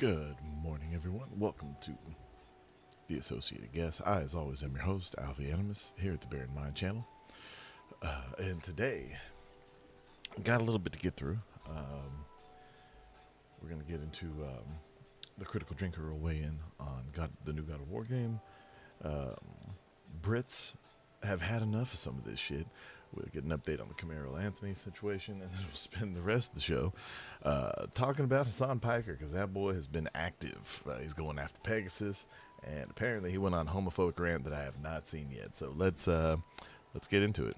Good morning, everyone. Welcome to the Associated Guest. I, as always, am your host, Laufey here at the Bear in Mind channel. And today, got a little bit to get through. We're going to get into the Critical Drinker will weigh in on the new God of War game. Brits have had enough of some of this shit. We'll get an update on the Karmelo Anthony situation, and then we'll spend the rest of the show talking about Hasan Piker, because that boy has been active. He's going after Pegasus, and apparently he went on Homophobic rant that I have not seen yet. So let's get into it.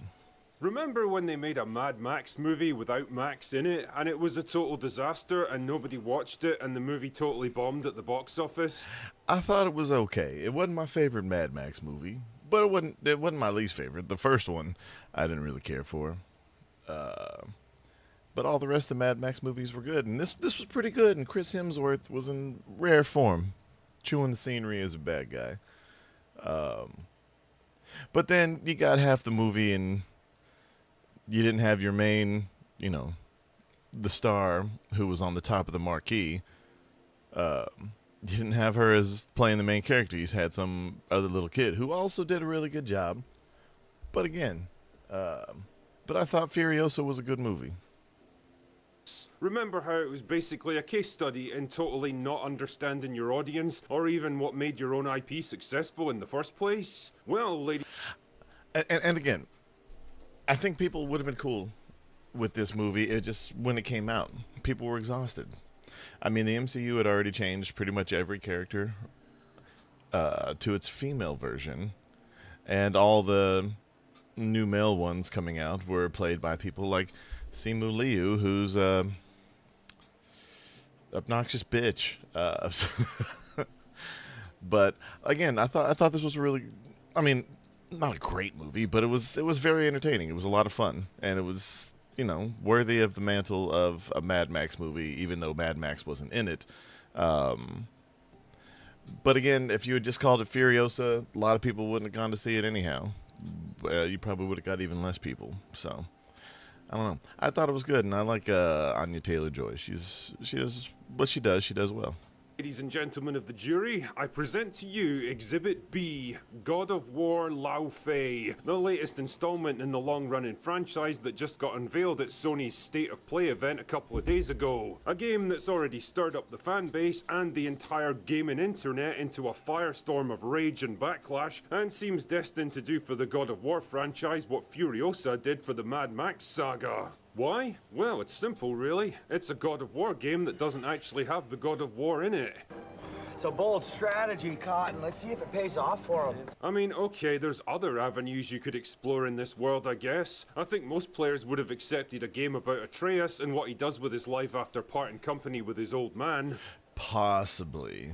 Remember when they made a Mad Max movie without Max in it, and it was a total disaster, and nobody watched it, and the movie totally bombed at the box office? I thought it was okay. It wasn't my favorite Mad Max movie, but it wasn't my least favorite. The first one I didn't really care for. But all the rest of the Mad Max movies were good, and this was pretty good, and Chris Hemsworth was in rare form, chewing the scenery as a bad guy. But then you got half the movie, and you didn't have your main, the star who was on the top of the marquee. You didn't have her as playing the main character. You had some other little kid who also did a really good job. But again, but I thought Furiosa was a good movie. Remember how it was basically a case study in totally not understanding your audience, or even what made your own IP successful in the first place? Well, lady... And again, I think people would have been cool with this movie. It just, when it came out, people were exhausted. I mean, the MCU had already changed pretty much every character to its female version, and all the new male ones coming out were played by people like Simu Liu, who's a obnoxious bitch. But again, I thought this was really, not a great movie, but it was very entertaining. It was a lot of fun, and it was, worthy of the mantle of a Mad Max movie, even though Mad Max wasn't in it. But again, if you had just called it Furiosa, a lot of people wouldn't have gone to see it anyhow. You probably would have got even less people. So, I don't know. I thought it was good, and I like Anya Taylor-Joy. She does what she does. She does well. Ladies and gentlemen of the jury, I present to you Exhibit B, God of War Laufey, the latest installment in the long-running franchise that just got unveiled at Sony's State of Play event a couple of days ago. A game that's already stirred up the fan base and the entire gaming internet into a firestorm of rage and backlash, and seems destined to do for the God of War franchise what Furiosa did for the Mad Max saga. Why? Well, it's simple, really. It's a God of War game that doesn't actually have the God of War in it. It's a bold strategy, Cotton. Let's see if it pays off for him. I mean, okay, there's other avenues you could explore in this world, I guess. I think most players would have accepted a game about Atreus and what he does with his life after parting company with his old man. Possibly.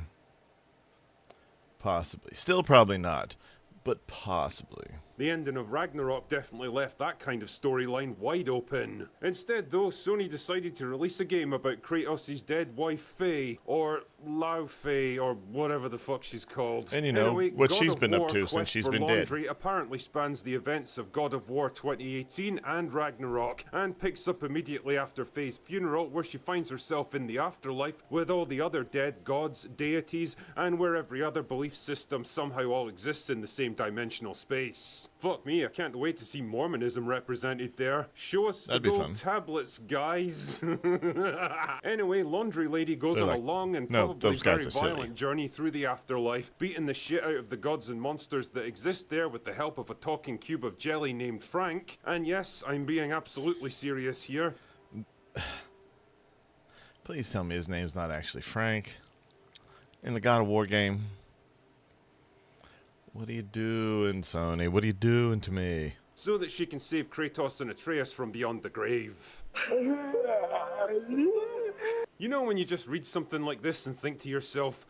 Still probably not, but possibly. The ending of Ragnarok definitely left that kind of storyline wide open. Instead, though, Sony decided to release a game about Kratos' dead wife Faye, or Laufey, or whatever the fuck she's called. And anyway, what God she's of been War up to Quest since she's for been Laundry dead. apparently spans the events of God of War 2018 and Ragnarok, and picks up immediately after Faye's funeral, where she finds herself in the afterlife with all the other dead gods, deities, and where every other belief system somehow all exists in the same dimensional space. Fuck me, I can't wait to see Mormonism represented there. Show us the gold tablets, guys. Anyway, Laundry Lady goes on a long and probably very violent journey through the afterlife, beating the shit out of the gods and monsters that exist there with the help of a talking cube of jelly named Frank. And yes, I'm being absolutely serious here. Please tell me his name's not actually Frank. In the God of War game. What are you doing, Sony? What are you doing to me? So that she can save Kratos and Atreus from beyond the grave. You know when you just read something like this and think to yourself,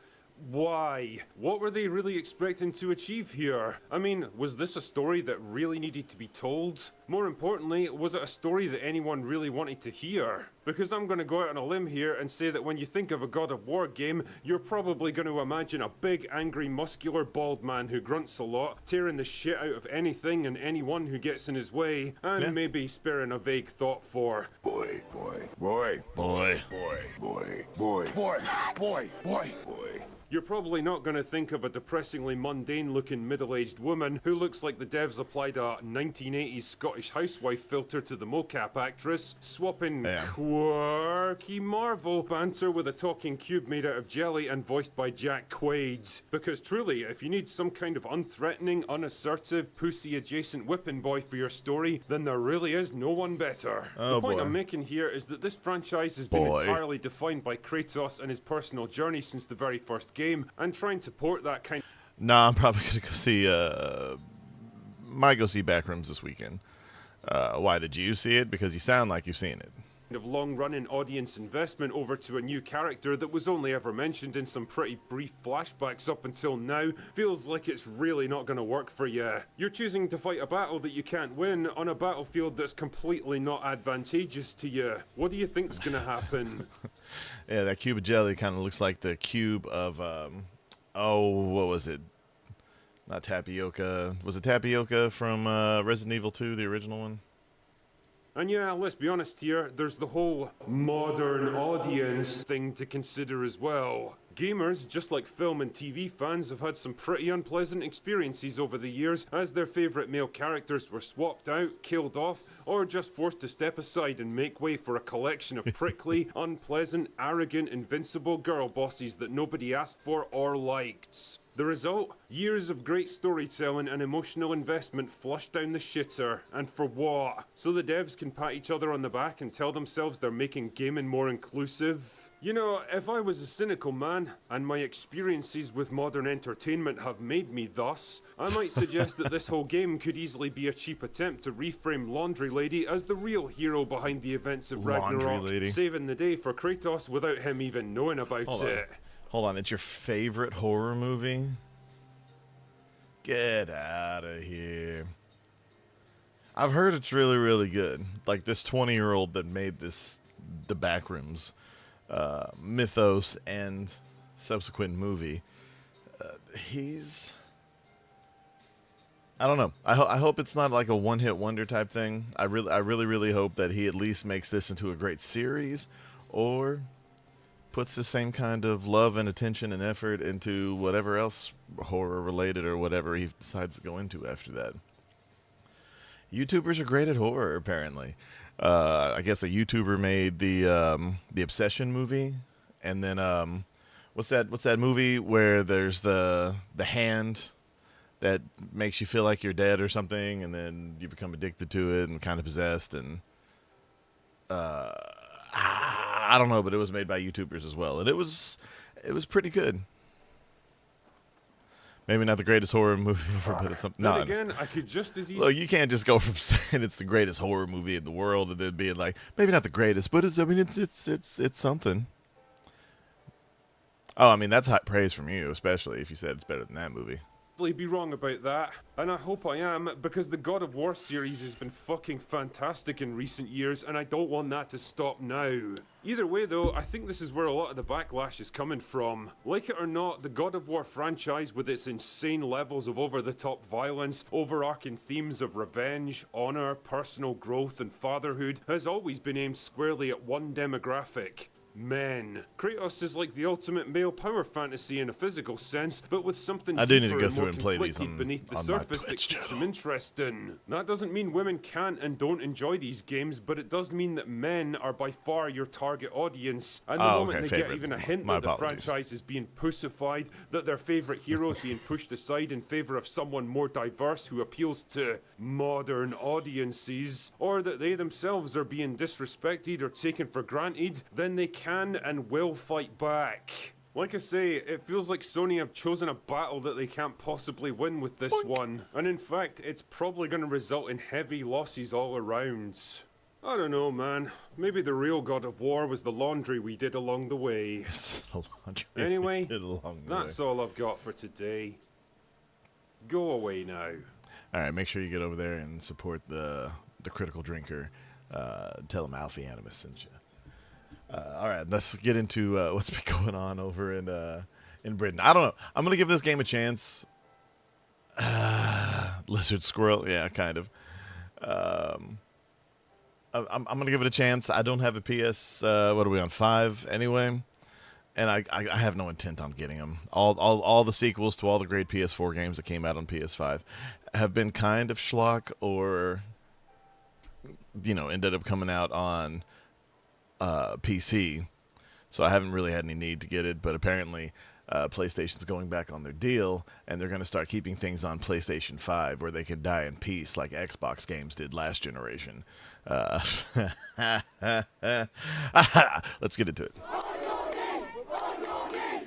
why? What were they really expecting to achieve here? I mean, was this a story that really needed to be told? More importantly, was it a story that anyone really wanted to hear? Because I'm gonna go out on a limb here and say that when you think of a God of War game, you're probably gonna imagine a big, angry, muscular, bald man who grunts a lot, tearing the shit out of anything and anyone who gets in his way, and maybe sparing a vague thought for boy, boy, boy, boy, boy, boy, boy. Boy. You're probably not going to think of a depressingly mundane-looking middle-aged woman who looks like the devs applied a 1980s Scottish housewife filter to the mocap actress, swapping quirky Marvel banter with a talking cube made out of jelly and voiced by Jack Quaid. Because truly, if you need some kind of unthreatening, unassertive, pussy-adjacent whipping boy for your story, then there really is no one better. The point I'm making here is that this franchise has been entirely defined by Kratos and his personal journey since the very first game, and trying to port that kind. Nah, I'm probably gonna go see. Might go see Backrooms this weekend. Why did you see it? Because you sound like you've seen it. Of long-running audience investment over to a new character that was only ever mentioned in some pretty brief flashbacks up until now feels like it's really not going to work for you. You're choosing to fight a battle that you can't win on a battlefield that's completely not advantageous to you. What do you think's going to happen? Yeah, that cube of jelly kind of looks like the cube of what was it? Not tapioca. Was it tapioca from Resident Evil 2, the original one? And yeah, let's be honest here, there's the whole modern audience thing to consider as well. Gamers, just like film and TV fans, have had some pretty unpleasant experiences over the years as their favourite male characters were swapped out, killed off, or just forced to step aside and make way for a collection of prickly, unpleasant, arrogant, invincible girl bosses that nobody asked for or liked. The result? Years of great storytelling and emotional investment flushed down the shitter. And for what? So the devs can pat each other on the back and tell themselves they're making gaming more inclusive? You know, if I was a cynical man, and my experiences with modern entertainment have made me thus, I might suggest that this whole game could easily be a cheap attempt to reframe Laundry Lady as the real hero behind the events of Ragnarok, saving the day for Kratos without him even knowing about it. Hold on, it's your favorite horror movie? Get out of here. I've heard it's really, really good. Like this 20-year-old that made this, the Backrooms mythos and subsequent movie. He's... I don't know. I hope it's not like a one-hit wonder type thing. I really hope that he at least makes this into a great series, or puts the same kind of love and attention and effort into whatever else horror related or whatever he decides to go into after that. YouTubers are great at horror, apparently. I guess a YouTuber made the Obsession movie, and then what's that movie where there's the hand that makes you feel like you're dead or something, and then you become addicted to it and kind of possessed, and I don't know, but it was made by YouTubers as well, and it was pretty good. Maybe not the greatest horror movie ever, but it's something. No, again, I could just as easily. Look, you can't just go from saying it's the greatest horror movie in the world and then being like, maybe not the greatest, but it's something. Oh, I mean, that's high praise from you, especially if you said it's better than that movie. Be wrong about that, and I hope I am, because the God of War series has been fucking fantastic in recent years, and I don't want that to stop now. Either way though, I think this is where a lot of the backlash is coming from. Like it or not, the God of War franchise, with its insane levels of over-the-top violence, overarching themes of revenge, honor, personal growth, and fatherhood, has always been aimed squarely at one demographic: men. Kratos is like the ultimate male power fantasy in a physical sense, but with something deeper and more conflicted beneath the surface that keeps him interesting. That doesn't mean women can't and don't enjoy these games, but it does mean that men are by far your target audience. And the moment they get even a hint that the franchise is being pussified, that their favorite hero is being pushed aside in favor of someone more diverse who appeals to modern audiences, or that they themselves are being disrespected or taken for granted, then they can and will fight back. Like I say, it feels like Sony have chosen a battle that they can't possibly win with this one, and in fact, it's probably going to result in heavy losses all around. I don't know, man. Maybe the real God of War was the laundry we did along the way. Anyway, that's all I've got for today. Go away now. Alright, make sure you get over there and support the Critical Drinker. Tell him Alfie Animus sent you. All right, let's get into what's been going on over in Britain. I don't know. I'm gonna give this game a chance. Lizard Squirrel, yeah, kind of. I'm gonna give it a chance. I don't have a PS. What are we on, 5 anyway? and I have no intent on getting them. All the sequels to all the great PS4 games that came out on PS5 have been kind of schlock, or ended up coming out on PC. So I haven't really had any need to get it, but apparently PlayStation's going back on their deal, and they're going to start keeping things on PlayStation 5 where they can die in peace like Xbox games did last generation. Let's get into it.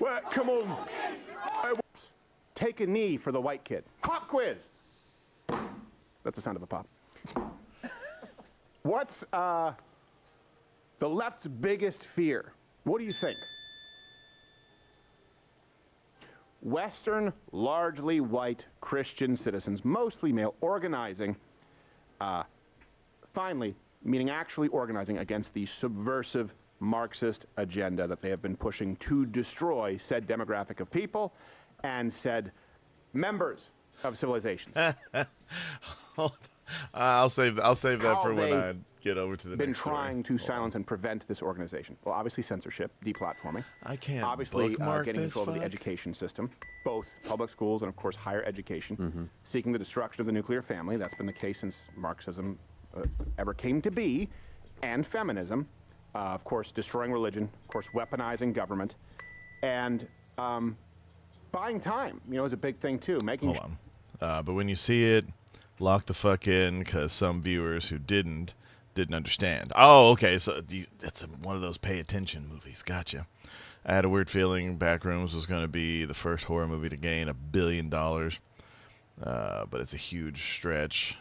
Well, come on. Take a knee for the white kid. Pop quiz. That's the sound of a pop. What's the left's biggest fear? What do you think? Western, largely white Christian citizens, mostly male, organizing, finally, meaning actually organizing against the subversive Marxist agenda that they have been pushing to destroy said demographic of people and said members of civilizations. I'll save that for when I get over to the been next story. trying to silence and prevent this organization. Well, obviously censorship, deplatforming. I can't Obviously bookmark getting this control of the fuck. education system, both public schools and, of course, higher education. Seeking the destruction of the nuclear family. That's been the case since Marxism ever came to be. And feminism. Of course, destroying religion. Of course, weaponizing government. And buying time, is a big thing, too. Making Hold on. But when you see it, lock the fuck in, because some viewers who didn't understand. Oh, okay, so that's one of those pay attention movies. Gotcha. I had a weird feeling Backrooms was going to be the first horror movie to gain $1 billion, but it's a huge stretch.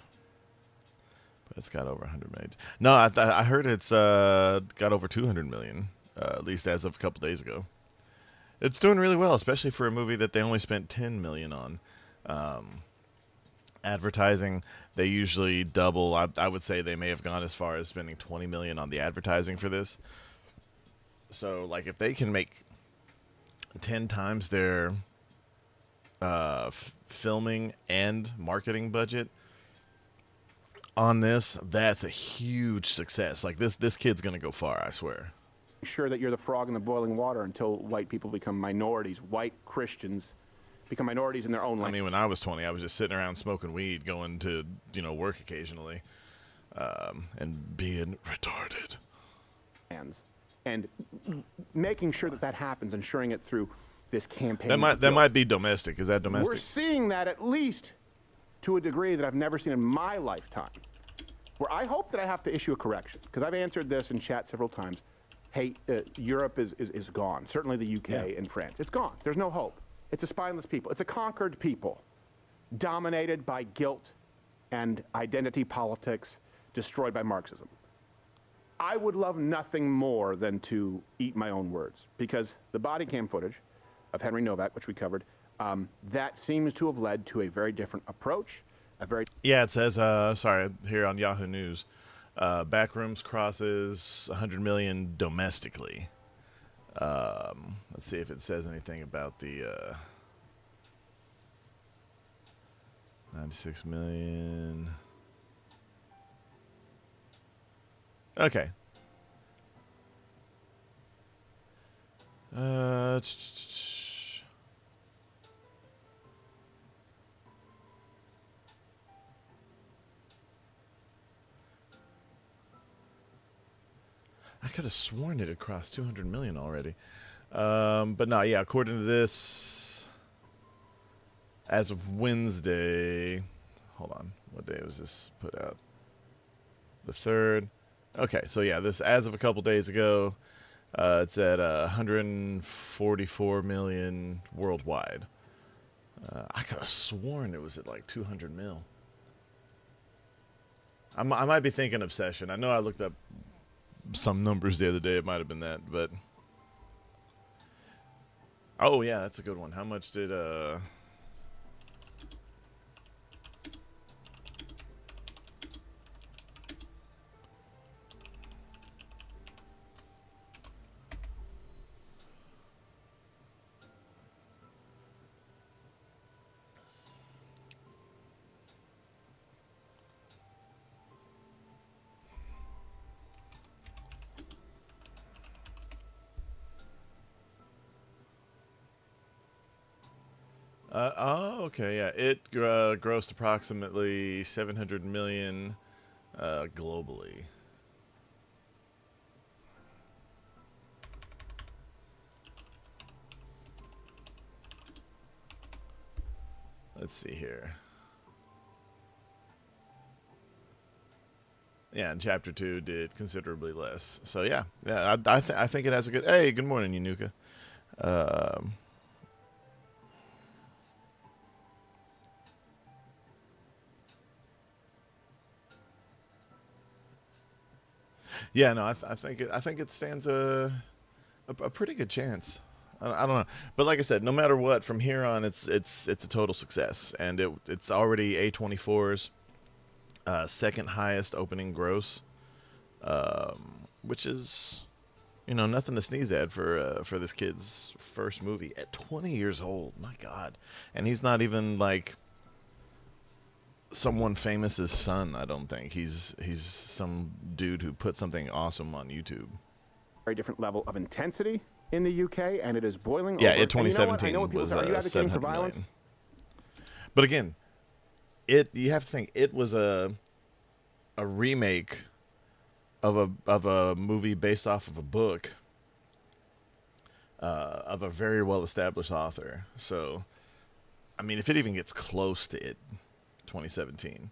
But it's got over 100 million. No, I heard it's got over 200 million, at least as of a couple days ago. It's doing really well, especially for a movie that they only spent 10 million on. Advertising, they usually double. I would say they may have gone as far as spending 20 million on the advertising for this. So, like, if they can make 10 times their filming and marketing budget on this, that's a huge success. Like, this kid's gonna go far, I swear. sure that you're the frog in the boiling water until white people become minorities. White Christians become minorities in their own I language. mean, when I was 20, I was just sitting around smoking weed, going to, work occasionally, and being retarded. And making sure that happens, ensuring it through this campaign. That might be domestic. Is that domestic? We're seeing that at least to a degree that I've never seen in my lifetime. Where I hope that I have to issue a correction, because I've answered this in chat several times. Hey, Europe is gone. Certainly the UK and France. It's gone. There's no hope. It's a spineless people. It's a conquered people, dominated by guilt and identity politics, destroyed by Marxism. I would love nothing more than to eat my own words, because the body cam footage of Henry Novak, which we covered, that seems to have led to a very different approach, Yeah, it says, here on Yahoo News, Backrooms crosses 100 million domestically. Let's see if it says anything about the 96 million. Okay. I could have sworn it had crossed 200 million already. But no, yeah, according to this, as of Wednesday, hold on, what day was this put out? The 3rd. Okay, so yeah, this as of a couple days ago, it's at 144 million worldwide. I could have sworn it was at like 200 mil. I might be thinking Obsession. I know I looked up some numbers the other day. It might have been that, but oh yeah, that's a good one. How much did Okay, yeah. It grossed approximately 700 million globally. Let's see here. Yeah, and Chapter 2 did considerably less. So yeah, I think it has a good. Hey, good morning, Yunuka. Yeah, no, I think it stands a pretty good chance. I don't know, but like I said, no matter what, from here on, it's a total success, and it's already A24's second highest opening gross, which is, nothing to sneeze at for this kid's first movie at 20 years old. My God, and he's not even like someone famous's son. I don't think he's some dude who put something awesome on YouTube. Very different level of intensity in the UK, and it is boiling over. Yeah, in 2017 I know what people was say. Are you advocating for 700 violence? million. But again, you have to think it was a remake of a movie based off of a book of a very well established author. So, I mean, if it even gets close to it, 2017,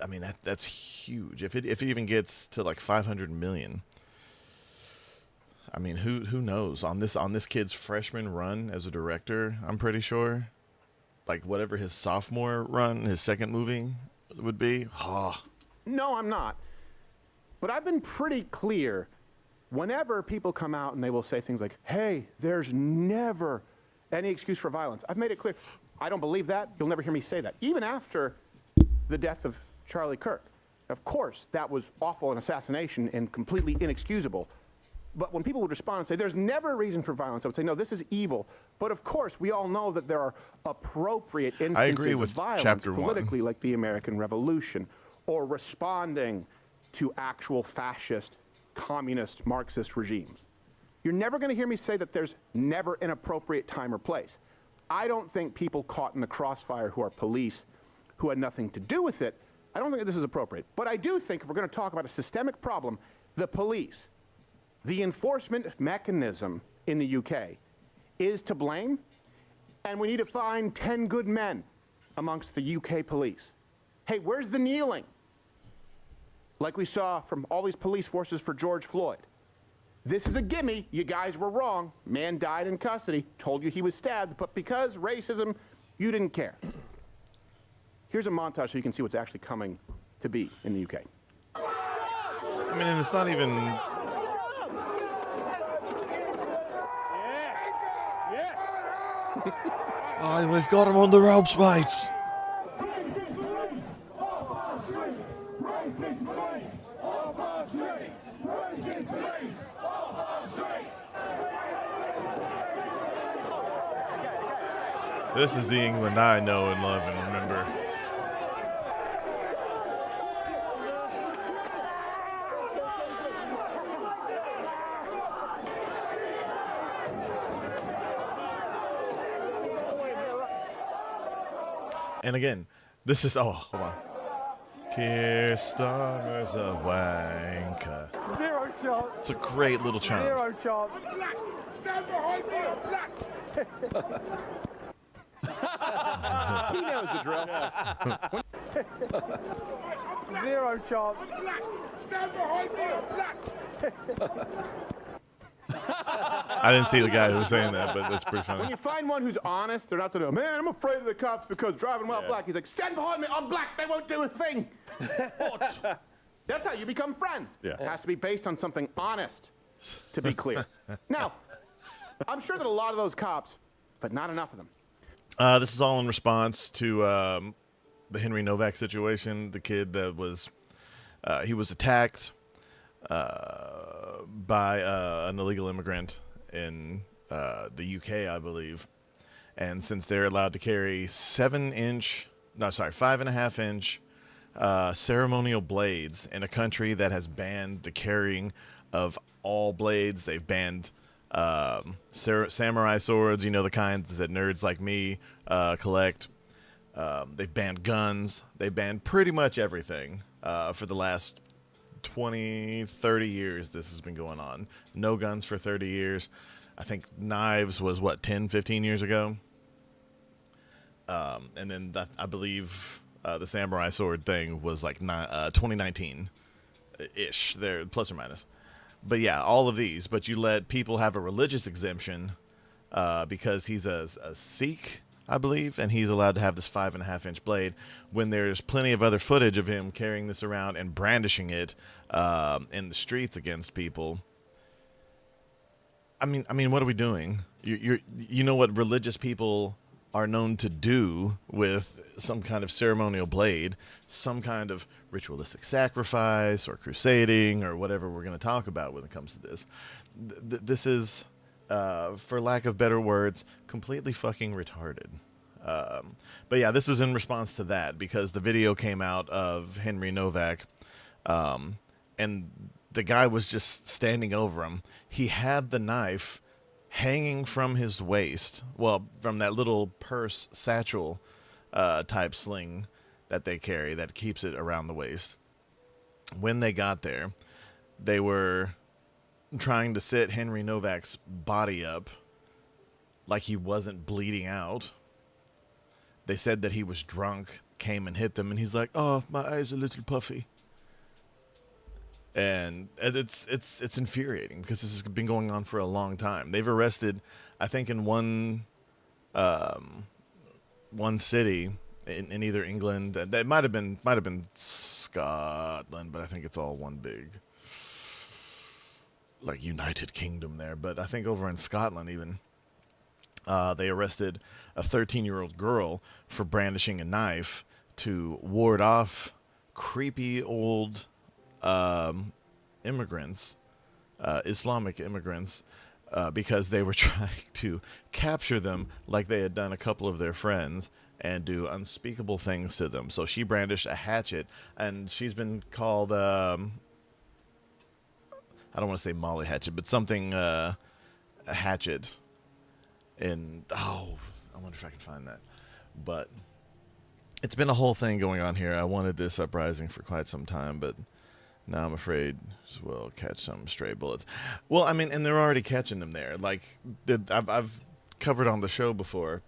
I mean that's huge. If it even gets to like 500 million. I mean, who knows on this kid's freshman run as a director? I'm pretty sure, like whatever his sophomore run, his second movie would be. Oh. No, I'm not. But I've been pretty clear. Whenever people come out and they will say things like, "Hey, there's never any excuse for violence," I've made it clear. I don't believe that. You'll never hear me say that, even after the death of Charlie Kirk. Of course, that was awful, an assassination, and completely inexcusable. But when people would respond and say, there's never a reason for violence, I would say, no, this is evil. But of course, we all know that there are appropriate instances of violence politically, like the American Revolution, or responding to actual fascist, communist, Marxist regimes. You're never going to hear me say that there's never an appropriate time or place. I don't think people caught in the crossfire who are police, who had nothing to do with it, I don't think that this is appropriate. But I do think if we're going to talk about a systemic problem, the police, the enforcement mechanism in the UK is to blame, and we need to find 10 good men amongst the UK police. Hey, where's the kneeling? Like we saw from all these police forces for George Floyd. This is a gimme. You guys were wrong. Man died in custody. Told you he was stabbed, but because racism, you didn't care. Here's a montage so you can see what's actually coming to be in the UK. I mean, and it's not even. Oh, we've got him on the ropes, mates. This is the England I know and love and remember. And again, this is, hold on. Keir Starmer's a wanker. Zero chance. It's a great little chant. Zero chance. Black! Stand behind me! Black! He knows the drill. Zero chance. Black! Stand behind me! Black! I didn't see the guy who was saying that, but that's pretty When funny. you find one who's honest, they're not saying, man, I'm afraid of the cops because driving while Yeah. black. He's like, stand behind me, I'm black, they won't do a thing. That's how you become friends. Yeah. It has to be based on something honest, to be clear. Now, I'm sure that a lot of those cops, but not enough of them. This is all in response to the Henry Novak situation. The kid that was, he was attacked by an illegal immigrant in the UK, I believe. And since they're allowed to carry 5.5-inch ceremonial blades in a country that has banned the carrying of all blades, they've banned samurai swords, you know, the kinds that nerds like me collect. They've banned guns. They banned pretty much everything for the last 20, 30 years. This has been going on. No guns for 30 years. I think knives was, 10, 15 years ago? And then I believe the samurai sword thing was like 2019-ish, there, plus or minus. But yeah, all of these. But you let people have a religious exemption because he's a Sikh, I believe, and he's allowed to have this 5.5-inch blade when there's plenty of other footage of him carrying this around and brandishing it in the streets against people. I mean, what are we doing? You know what religious people are known to do with some kind of ceremonial blade, some kind of ritualistic sacrifice or crusading or whatever we're going to talk about when it comes to this. This is, for lack of better words, completely fucking retarded. But yeah, this is in response to that because the video came out of Henry Novak, and the guy was just standing over him. He had the knife hanging from his waist, well, from that little purse satchel type sling that they carry that keeps it around the waist. When they got there, they were trying to sit Henry Novak's body up like he wasn't bleeding out. They said that he was drunk, came and hit them, and he's like, "Oh, my eyes are a little puffy." And it's infuriating because this has been going on for a long time. They've arrested, I think, in one city in either England. That might have been Scotland, but I think it's all one big like United Kingdom there. But I think over in Scotland even, they arrested a 13-year-old girl for brandishing a knife to ward off creepy old immigrants, Islamic immigrants, because they were trying to capture them like they had done a couple of their friends and do unspeakable things to them. So she brandished a hatchet, and she's been called, I don't want to say Molly Hatchet, but something, a hatchet. And, I wonder if I can find that. But it's been a whole thing going on here. I wanted this uprising for quite some time, but now I'm afraid we'll catch some stray bullets. Well, I mean, and they're already catching them there. Like, I've covered on the show before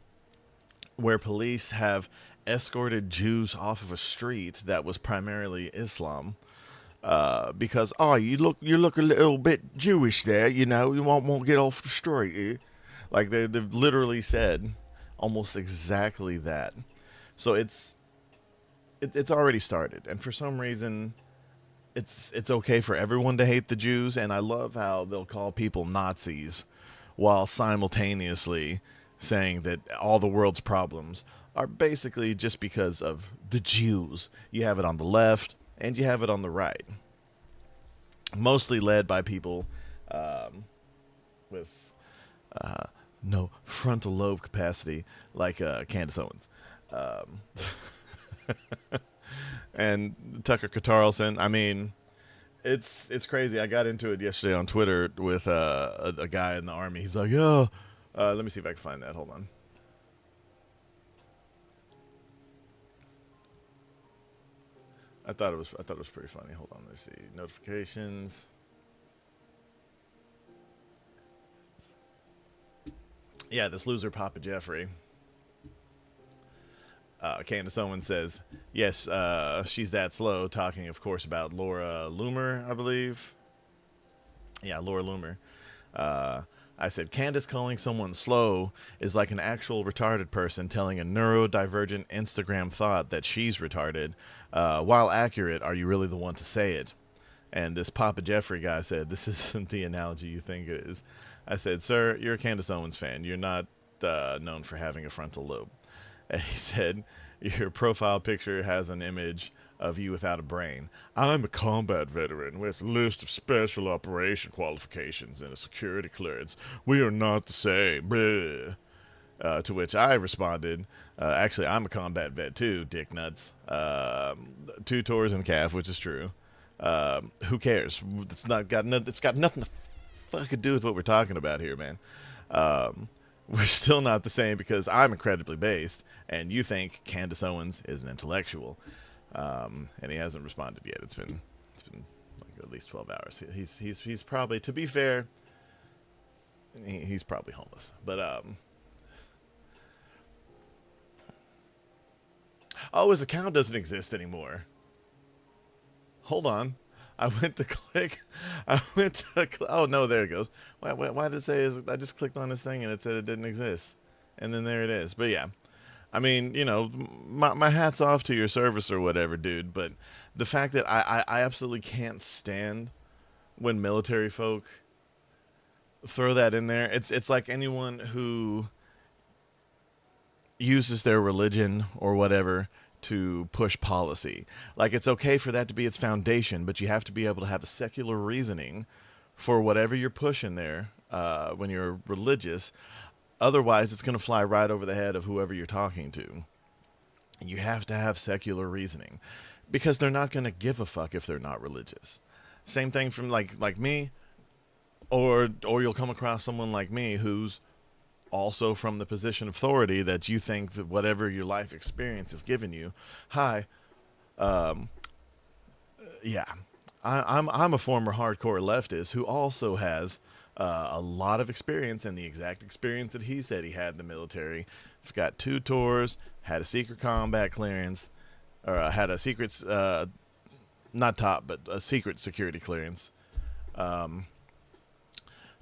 where police have escorted Jews off of a street that was primarily Islam because, you look a little bit Jewish there, you know, you won't get off the street here. Like, they've literally said almost exactly that. So it's already started, and for some reason it's okay for everyone to hate the Jews, and I love how they'll call people Nazis while simultaneously saying that all the world's problems are basically just because of the Jews. You have it on the left and you have it on the right, mostly led by people with no frontal lobe capacity like Candace Owens. And Tucker Carlson. I mean, it's crazy. I got into it yesterday on Twitter with a guy in the army. He's like, "Oh, let me see if I can find that. Hold on." I thought it was pretty funny. Hold on. Let's see notifications. Yeah, this loser Papa Jeffrey. Candace Owens says, yes, she's that slow, talking, of course, about Laura Loomer, I believe. Yeah, Laura Loomer. I said, Candace calling someone slow is like an actual retarded person telling a neurodivergent Instagram thought that she's retarded. While accurate, are you really the one to say it? And this Papa Jeffrey guy said, this isn't the analogy you think it is. I said, sir, you're a Candace Owens fan. You're not known for having a frontal lobe. And he said, your profile picture has an image of you without a brain. I'm a combat veteran with a list of special operation qualifications and a security clearance. We are not the same. To which I responded, actually, I'm a combat vet too, dick nuts. 2 tours in calf, which is true. Who cares? It's got nothing to fuck to do with what we're talking about here, man. We're still not the same because I'm incredibly based, and you think Candace Owens is an intellectual, and he hasn't responded yet. It's been like at least 12 hours. He's probably, to be fair, he's probably homeless. But oh, his account doesn't exist anymore. Hold on. I went to click. Oh, no, there it goes. Why did it say I just clicked on this thing and it said it didn't exist? And then there it is. But yeah, I mean, you know, my hat's off to your service or whatever, dude. But the fact that I absolutely can't stand when military folk throw that in there. It's like anyone who uses their religion or whatever to push policy. Like, it's okay for that to be its foundation, but you have to be able to have a secular reasoning for whatever you're pushing there when you're religious. Otherwise, it's going to fly right over the head of whoever you're talking to. You have to have secular reasoning because they're not going to give a fuck if they're not religious. Same thing from like me, or you'll come across someone like me who's also from the position of authority that you think that whatever your life experience has given you. Yeah, I'm a former hardcore leftist who also has a lot of experience and the exact experience that he said he had in the military. I've got 2 tours, had a secret combat clearance, or had a secret, not top, but a secret security clearance.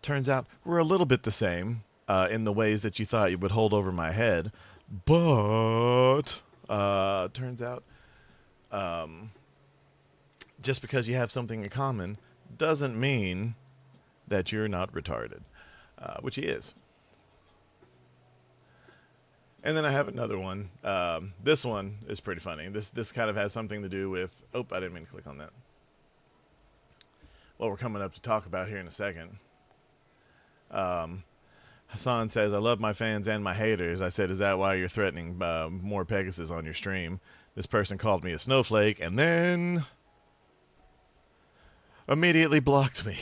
Turns out we're a little bit the same. In the ways that you thought you would hold over my head. But turns out just because you have something in common doesn't mean that you're not retarded, which he is. And then I have another one. This one is pretty funny. This kind of has something to do with... Oh, I didn't mean to click on that. Well, we're coming up to talk about here in a second. Hasan says, I love my fans and my haters. I said, is that why you're threatening MorePegasus on your stream? This person called me a snowflake and then immediately blocked me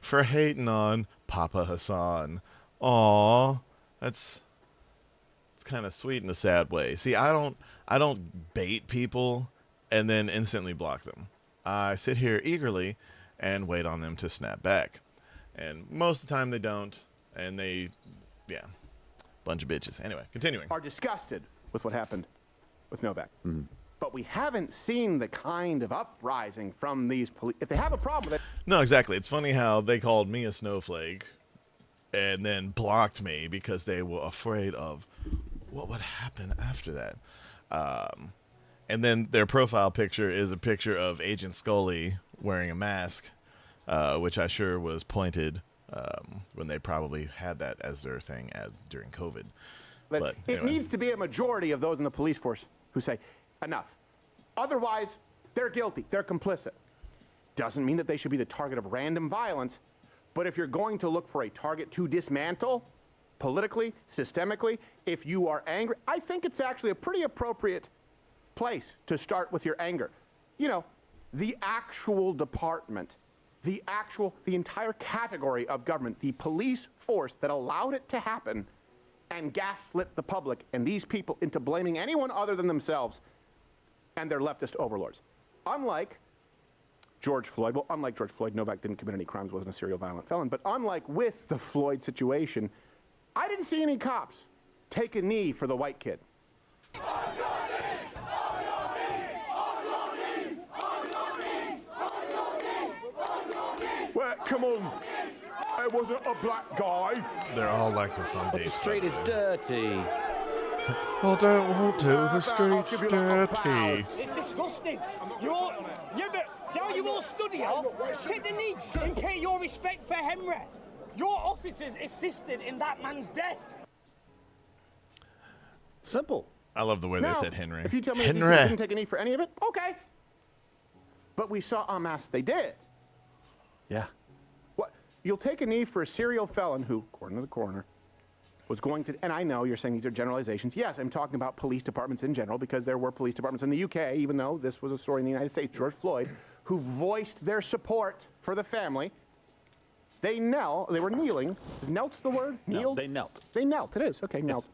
for hating on Papa Hasan. Aw, it's kind of sweet in a sad way. See, I don't bait people and then instantly block them. I sit here eagerly and wait on them to snap back. And most of the time they don't. And they, yeah, bunch of bitches. Anyway, continuing. Are disgusted with what happened with Novak. Mm-hmm. But we haven't seen the kind of uprising from these police. If they have a problem with it. No, exactly. It's funny how they called me a snowflake and then blocked me because they were afraid of what would happen after that. And then their profile picture is a picture of Agent Scully wearing a mask, which I sure was pointed when they probably had that as their thing during COVID. But anyway. It needs to be a majority of those in the police force who say, enough. Otherwise, they're guilty. They're complicit. Doesn't mean that they should be the target of random violence, but if you're going to look for a target to dismantle, politically, systemically, if you are angry, I think it's actually a pretty appropriate place to start with your anger. You know, the actual department, the entire category of government, the police force that allowed it to happen and gaslit the public and these people into blaming anyone other than themselves and their leftist overlords. Unlike George Floyd, Novak didn't commit any crimes, wasn't a serial violent felon, but unlike with the Floyd situation, I didn't see any cops take a knee for the white kid. Well, come on. It wasn't a black guy. They're all like this on The street is dirty. I don't want to. The street's dirty. It's disgusting. See how you all stood here? Take the knee and pay your respect for Henry. Your officers assisted in that man's death. Simple. I love the way they said Henry. If you tell me that you didn't take a knee for any of it, okay. But we saw en masse they did. Yeah. What? You'll take a knee for a serial felon who, according to the coroner, was going to, and I know you're saying these are generalizations. Yes, I'm talking about police departments in general because there were police departments in the UK, even though this was a story in the United States, George Floyd, who voiced their support for the family They were kneeling. Is knelt the word? No, Kneeled? they knelt. They knelt. It is. Okay, knelt.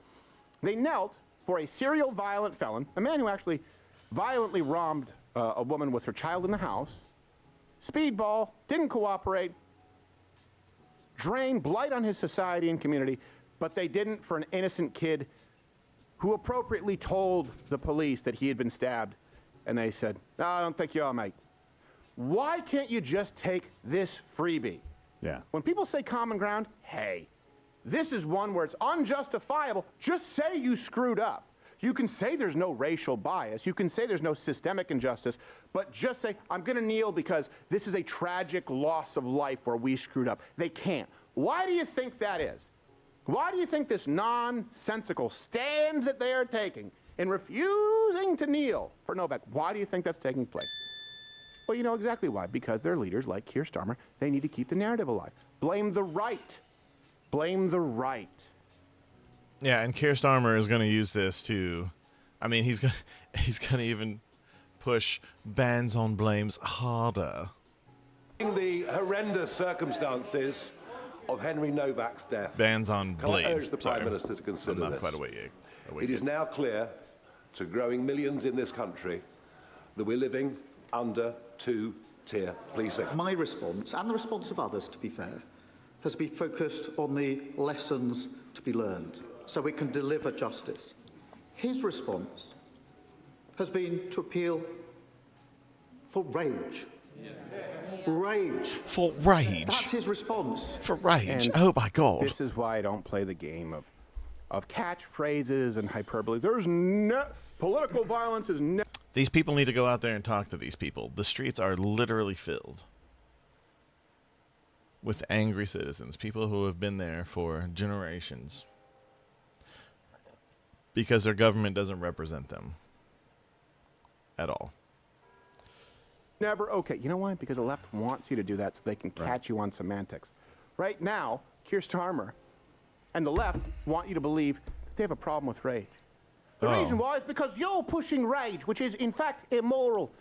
They knelt for a serial violent felon, a man who actually violently robbed a woman with her child in the house, speedball, didn't cooperate, drained blight on his society and community, but they didn't for an innocent kid who appropriately told the police that he had been stabbed, and they said, "No, I don't think you are, mate." Why can't you just take this freebie? Yeah. When people say common ground, hey, this is one where it's unjustifiable. Just say you screwed up. You can say there's no racial bias. You can say there's no systemic injustice, but just say, I'm going to kneel because this is a tragic loss of life where we screwed up. They can't. Why do you think that is? Why do you think this nonsensical stand that they are taking in refusing to kneel for Novak, why do you think that's taking place? Well, you know exactly why. Because their leaders, like Keir Starmer, they need to keep the narrative alive. Blame the right. Blame the right. Yeah, and Keir Starmer is going to use this to, I mean, he's going to even push bans on blames harder. The horrendous circumstances of Henry Novak's death. Bans on Can I blades. urge the Prime Minister to consider I'm not this? quite awake. It is now clear to growing millions in this country that we're living under two-tier policing. My response, and the response of others, to be fair, has been focused on the lessons to be learned so we can deliver justice. His response has been to appeal for rage. Rage. For rage. That's his response. For rage. And oh my God. This is why I don't play the game of catchphrases and hyperbole. There's no political violence is no. These people need to go out there and talk to these people. The streets are literally filled with angry citizens, people who have been there for generations because their government doesn't represent them at all. Never okay. You know why? Because the left wants you to do that so they can catch you on semantics. Right now, Keir Starmer and the left want you to believe that they have a problem with rage. The reason why is because you're pushing rage, which is in fact immoral.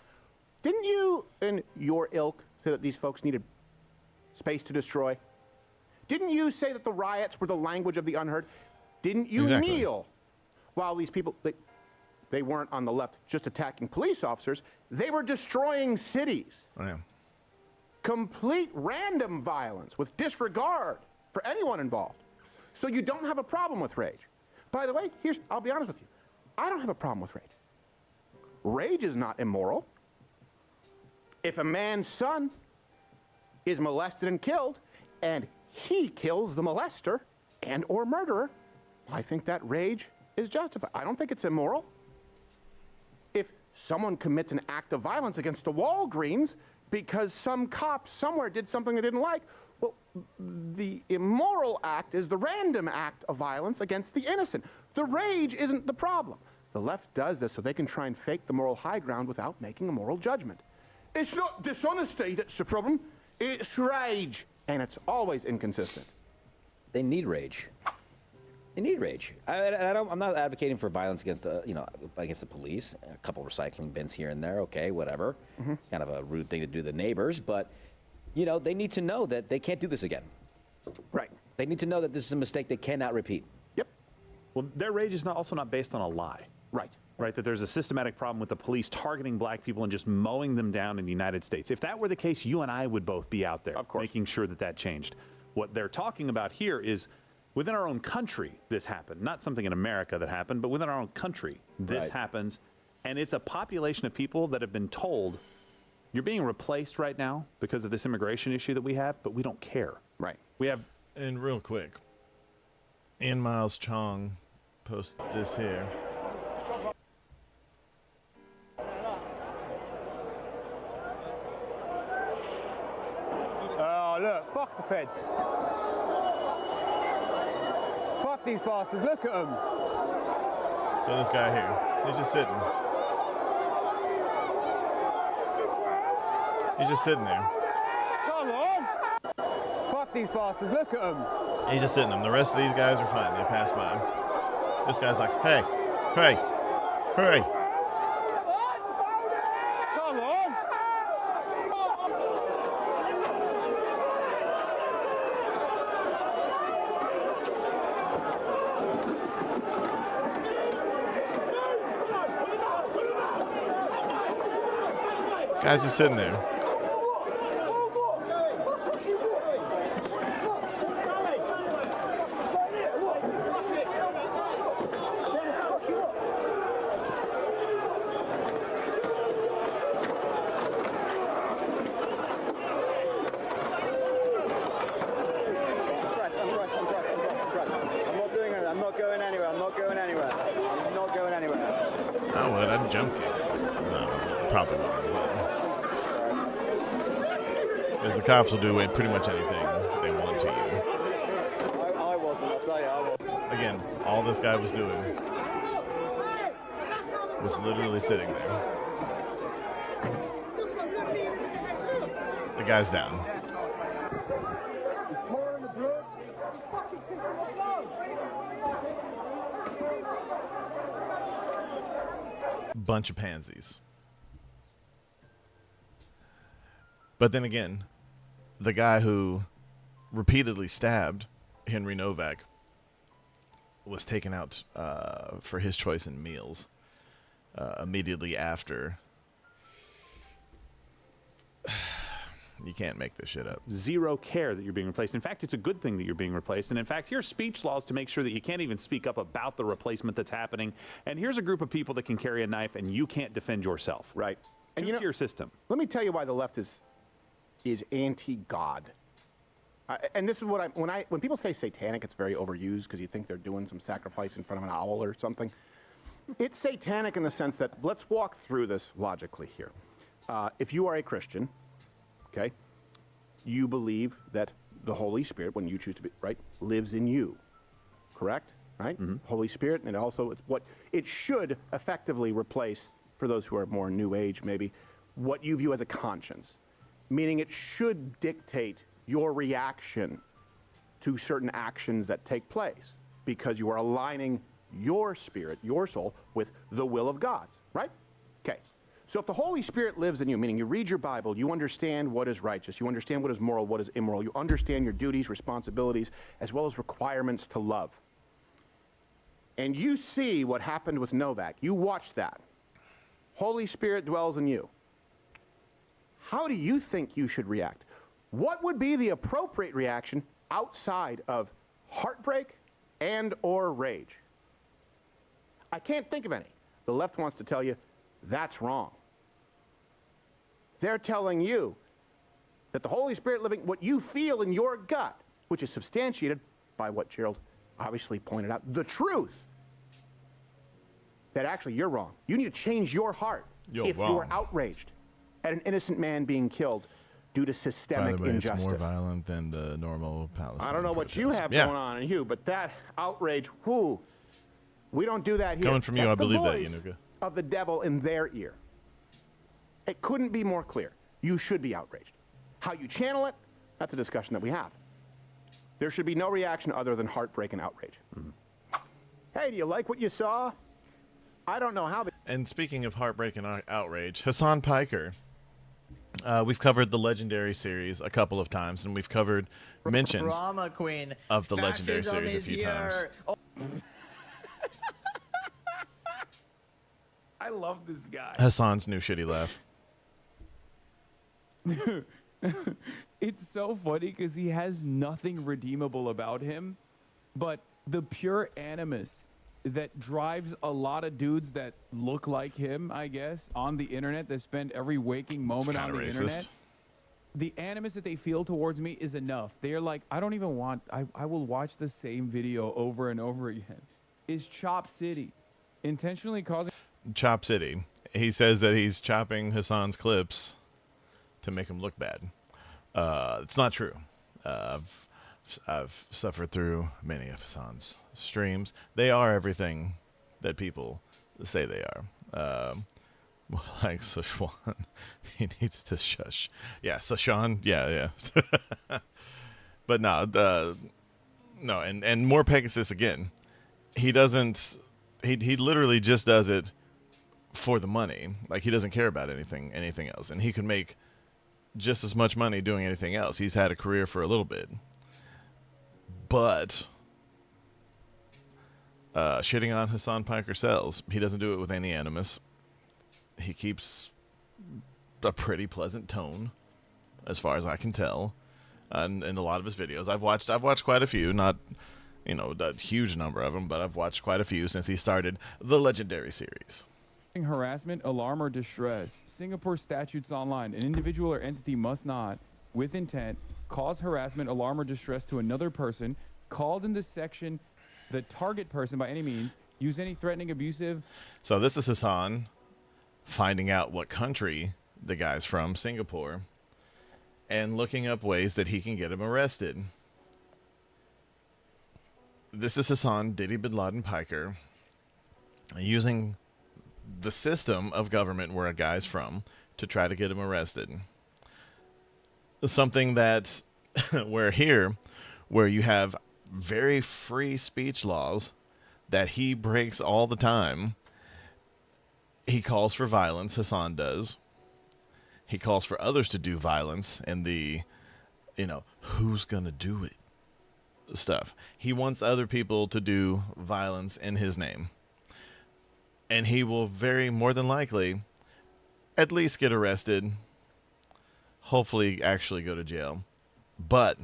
Didn't you and your ilk say that these folks needed space to destroy? Didn't you say that the riots were the language of the unheard? Didn't you kneel while these people, they weren't on the left just attacking police officers, they were destroying cities. Oh, yeah. Complete random violence with disregard for anyone involved. So you don't have a problem with rage. By the way, I'll be honest with you. I don't have a problem with rage. Rage is not immoral. If a man's son is molested and killed, and he kills the molester and or murderer, I think that rage is justified. I don't think it's immoral. If someone commits an act of violence against a Walgreens because some cop somewhere did something they didn't like, well, the immoral act is the random act of violence against the innocent. The rage isn't the problem. The left does this so they can try and fake the moral high ground without making a moral judgment. It's not dishonesty that's the problem, it's rage. And it's always inconsistent. They need rage. They need rage. I'm not advocating for violence against, against the police. A couple recycling bins here and there, okay, whatever. Kind of a rude thing to do to the neighbors, but, they need to know that they can't do this again. Right. They need to know that this is a mistake they cannot repeat. Yep. Well, their rage is also not based on a lie. Right. Right, that there's a systematic problem with the police targeting black people and just mowing them down in the United States. If that were the case, you and I would both be out there making sure that that changed. What they're talking about here is within our own country, this happened. Not something in America that happened, but within our own country, this happens. And it's a population of people that have been told, you're being replaced right now because of this immigration issue that we have, but we don't care. Right. We have... And real quick, Ian Miles Chong posted this here. Oh, look, fuck the feds. Fuck these bastards, look at them. So this guy here, he's just sitting. He's just sitting there. Come on. Fuck these bastards, look at them. He's just sitting there. The rest of these guys are fine. They pass by him. This guy's like, hey, hey, hey. Come on. Guy's just sitting there. I would. I'd jump kick. No, probably not. Because the cops will do pretty much anything they want to you. I wasn't. I'll tell you, I wasn't. Again, all this guy was doing was literally sitting there. The guy's down. Bunch of pansies. But then again, the guy who repeatedly stabbed Henry Novak was taken out for his choice in meals immediately after. You can't make this shit up. Zero care that you're being replaced. In fact, it's a good thing that you're being replaced. And in fact, here's speech laws to make sure that you can't even speak up about the replacement that's happening. And here's a group of people that can carry a knife and you can't defend yourself. Right. And True to your system. Let me tell you why the left is anti-God. And this is what when people say satanic, it's very overused because you think they're doing some sacrifice in front of an owl or something. It's satanic in the sense that, let's walk through this logically here. If you are a Christian, okay, you believe that the Holy Spirit, when you choose to be, right, lives in you, correct? Right? Mm-hmm. Holy Spirit, and also it's what it should effectively replace, for those who are more New Age maybe, what you view as a conscience. Meaning it should dictate your reaction to certain actions that take place because you are aligning your spirit, your soul, with the will of God's, right? Okay. So if the Holy Spirit lives in you, meaning you read your Bible, you understand what is righteous, you understand what is moral, what is immoral, you understand your duties, responsibilities, as well as requirements to love. And you see what happened with Novak. You watch that. Holy Spirit dwells in you. How do you think you should react? What would be the appropriate reaction outside of heartbreak and or rage? I can't think of any. The left wants to tell you that's wrong. They're telling you that the Holy Spirit living, what you feel in your gut, which is substantiated by what Gerald obviously pointed out, the truth, that actually you're wrong. You need to change your heart if you're outraged at an innocent man being killed due to systemic injustice. It's more violent than the normal Palestine. I don't know what you have going on in you, but that outrage, we don't do that here. Coming from you, I believe that, Yanuka. Of the devil in their ear. It couldn't be more clear. You should be outraged. How you channel it, that's a discussion that we have. There should be no reaction other than heartbreak and outrage. Mm-hmm. Hey, do you like what you saw? I don't know how. And speaking of heartbreak and outrage, Hasan Piker. We've covered the Legendary series a couple of times, and we've covered mentions Drama queen of the Legendary series a few times. Oh. I love this guy. Hasan's new shitty laugh. It's so funny because he has nothing redeemable about him, but the pure animus that drives a lot of dudes that look like him, I guess, on the internet, that spend every waking moment on the internet. The animus that they feel towards me is enough. They're like, I don't even want, I will watch the same video over and over again. Is Chop City intentionally causing... Chop City. He says that he's chopping Hasan's clips to make him look bad. It's not true. I've suffered through many of Hasan's streams. They are everything that people say they are. Like Sashawn, he needs to shush. Yeah, Sashawn. Yeah. But no, and MorePegasus again. He doesn't. He literally just does it for the money. Like, he doesn't care about anything else, and he could make just as much money doing anything else. He's had a career for a little bit, but shitting on Hasan Piker sells. He doesn't do it with any animus. He keeps a pretty pleasant tone, as far as I can tell, in a lot of his videos. I've watched quite a few, not a huge number of them, but I've watched quite a few since he started the legendary series. Harassment, alarm, or distress. Singapore statutes online. An individual or entity must not, with intent, cause harassment, alarm, or distress to another person called in this section the target person by any means, use any threatening, abusive. So this is Hasan finding out what country the guy's from, Singapore, and looking up ways that he can get him arrested. This is Hasan Diddy Bin Laden Piker using the system of government where a guy's from to try to get him arrested. Something that where you have very free speech laws that he breaks all the time. He calls for violence, Hasan does. He calls for others to do violence and the, who's gonna do it stuff. He wants other people to do violence in his name. And he will very more than likely at least get arrested, hopefully actually go to jail. But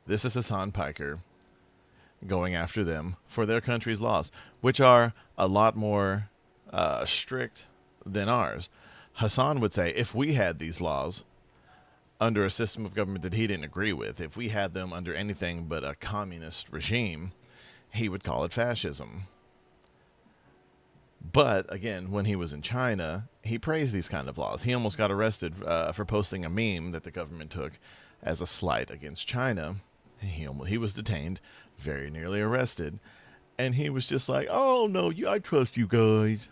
this is Hasan Piker going after them for their country's laws, which are a lot more strict than ours. Hasan would say if we had these laws under a system of government that he didn't agree with, if we had them under anything but a communist regime, he would call it fascism. But, again, when he was in China, he praised these kind of laws. He almost got arrested for posting a meme that the government took as a slight against China. He was detained, very nearly arrested, and he was just like, oh, no, I trust you guys.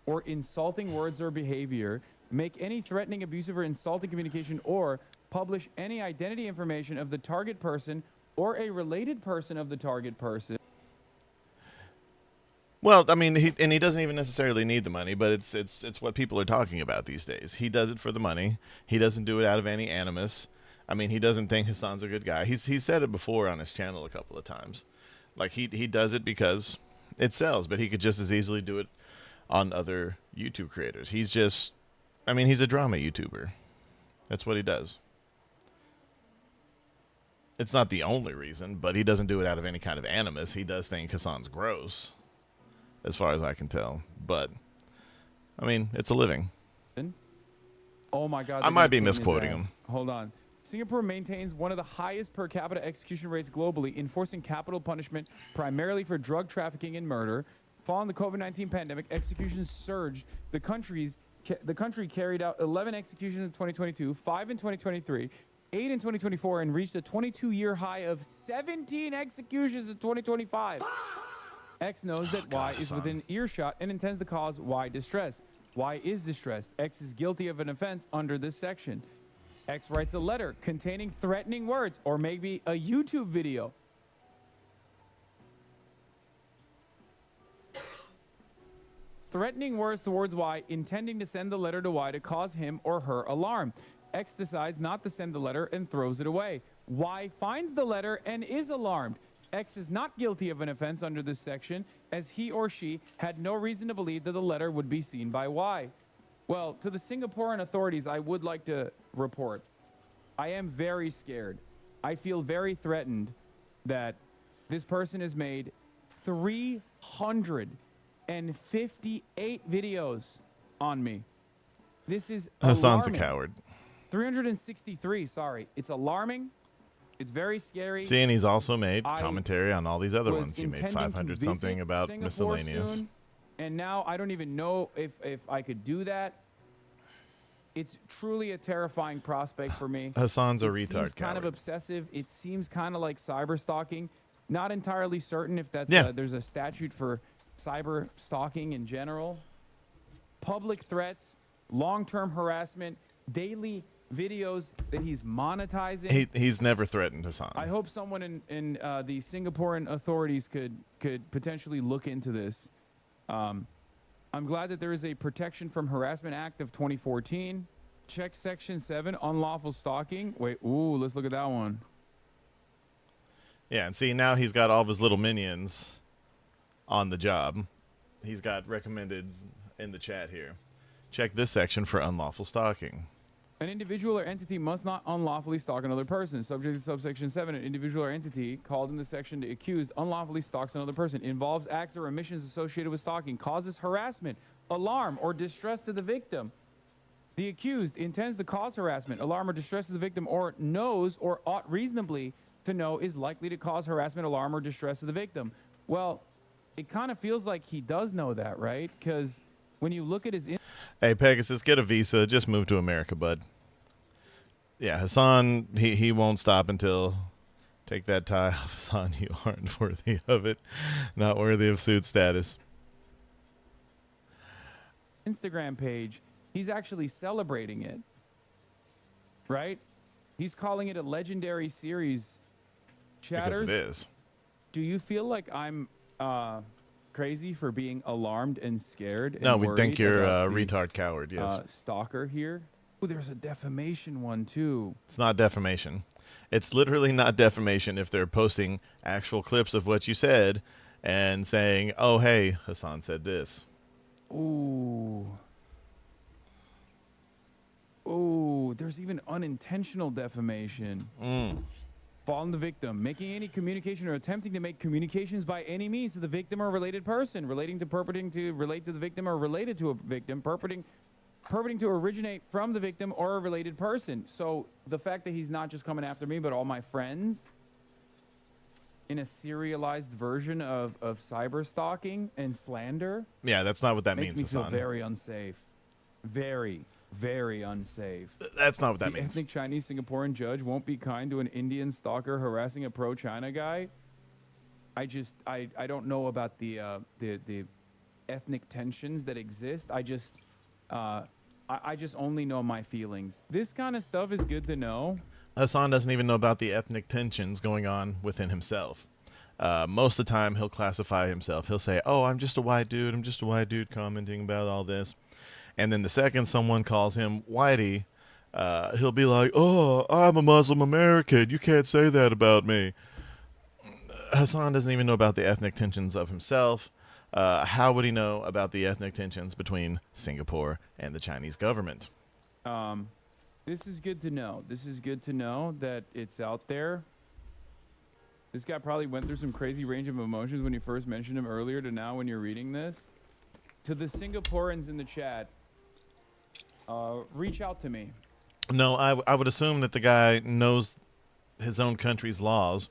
Or insulting words or behavior, make any threatening, abusive, or insulting communication, or publish any identity information of the target person or a related person of the target person. Well, I mean, he doesn't even necessarily need the money, but it's what people are talking about these days. He does it for the money. He doesn't do it out of any animus. I mean, he doesn't think Hasan's a good guy. He's said it before on his channel a couple of times. Like, he does it because it sells, but he could just as easily do it on other YouTube creators. He's a drama YouTuber. That's what he does. It's not the only reason, but he doesn't do it out of any kind of animus. He does think Hasan's gross, as far as I can tell. But, I mean, it's a living. Oh, my God. I might be misquoting him. Hold on. Singapore maintains one of the highest per capita execution rates globally, enforcing capital punishment primarily for drug trafficking and murder. Following the COVID-19 pandemic, executions surged. The country carried out 11 executions in 2022, 5 in 2023, 8 in 2024, and reached a 22-year high of 17 executions in 2025. X knows that Y is within earshot and intends to cause Y distress. Y is distressed. X is guilty of an offense under this section. X writes a letter containing threatening words, or maybe a YouTube video. Threatening words towards Y, intending to send the letter to Y to cause him or her alarm. X decides not to send the letter and throws it away. Y finds the letter and is alarmed. X is not guilty of an offense under this section, as he or she had no reason to believe that the letter would be seen by Y. Well, to the Singaporean authorities, I would like to report, I am very scared. I feel very threatened that this person has made 358 videos on me. This is Hasan's alarming. a coward. 363, sorry. It's alarming. It's very scary. See, and he's also made commentary on all these other ones. He made intending 500 to something visit about Singapore miscellaneous. soon, and now I don't even know if I could do that. It's truly a terrifying prospect for me. Hasan's a retard It seems kind of coward. obsessive. It seems kind of like cyber stalking. Not entirely certain if that's there's a statute for cyber stalking in general. Public threats, long-term harassment, daily videos that he's monetizing. He's never threatened Hasan. I hope someone in the Singaporean authorities could potentially look into this. I'm glad that there is a Protection from Harassment Act of 2014. Check Section 7, unlawful stalking. Wait, let's look at that one. Yeah, and see, now he's got all of his little minions on the job. He's got recommended in the chat here. Check this section for unlawful stalking. An individual or entity must not unlawfully stalk another person. Subject to subsection 7, an individual or entity called in the section to accused unlawfully stalks another person, involves acts or omissions associated with stalking, causes harassment, alarm, or distress to the victim. The accused intends to cause harassment, alarm, or distress to the victim, or knows or ought reasonably to know is likely to cause harassment, alarm, or distress to the victim. Well, it kind of feels like he does know that, right? Because when you look at his... Hey, Pegasus, get a visa. Just move to America, bud. Yeah, Hasan, he won't stop until... Take that tie off, Hasan. You aren't worthy of it. Not worthy of suit status. Instagram page, he's actually celebrating it, right? He's calling it a legendary series. Chatters, because it is. Do you feel like I'm crazy for being alarmed and scared? No, and we think worried you're a about the, retard coward, yes. Stalker here. Oh, there's a defamation one too. It's not defamation. It's literally not defamation if they're posting actual clips of what you said and saying, oh, hey, Hasan said this. Ooh. Ooh, there's even unintentional defamation. Falling the victim, making any communication or attempting to make communications by any means to the victim or related person, relating to purporting to relate to the victim or related to a victim, purporting to originate from the victim or a related person. So the fact that he's not just coming after me, but all my friends in a serialized version of cyber stalking and slander. Yeah, that's not what that makes means, me Hasan. feel very unsafe. Very, very unsafe. That's not what that the means. Ethnic Chinese Singaporean judge won't be kind to an Indian stalker harassing a pro-China guy. I don't know about the ethnic tensions that exist. I just only know my feelings. This kind of stuff is good to know. Hasan doesn't even know about the ethnic tensions going on within himself. Most of the time, he'll classify himself. He'll say, oh, I'm just a white dude. I'm just a white dude commenting about all this. And then the second someone calls him whitey, he'll be like, oh, I'm a Muslim American. You can't say that about me. Hasan doesn't even know about the ethnic tensions of himself. How would he know about the ethnic tensions between Singapore and the Chinese government? This is good to know. This is good to know that it's out there. This guy probably went through some crazy range of emotions when you first mentioned him earlier to now when you're reading this. To the Singaporeans in the chat, reach out to me. No, I would assume that the guy knows his own country's laws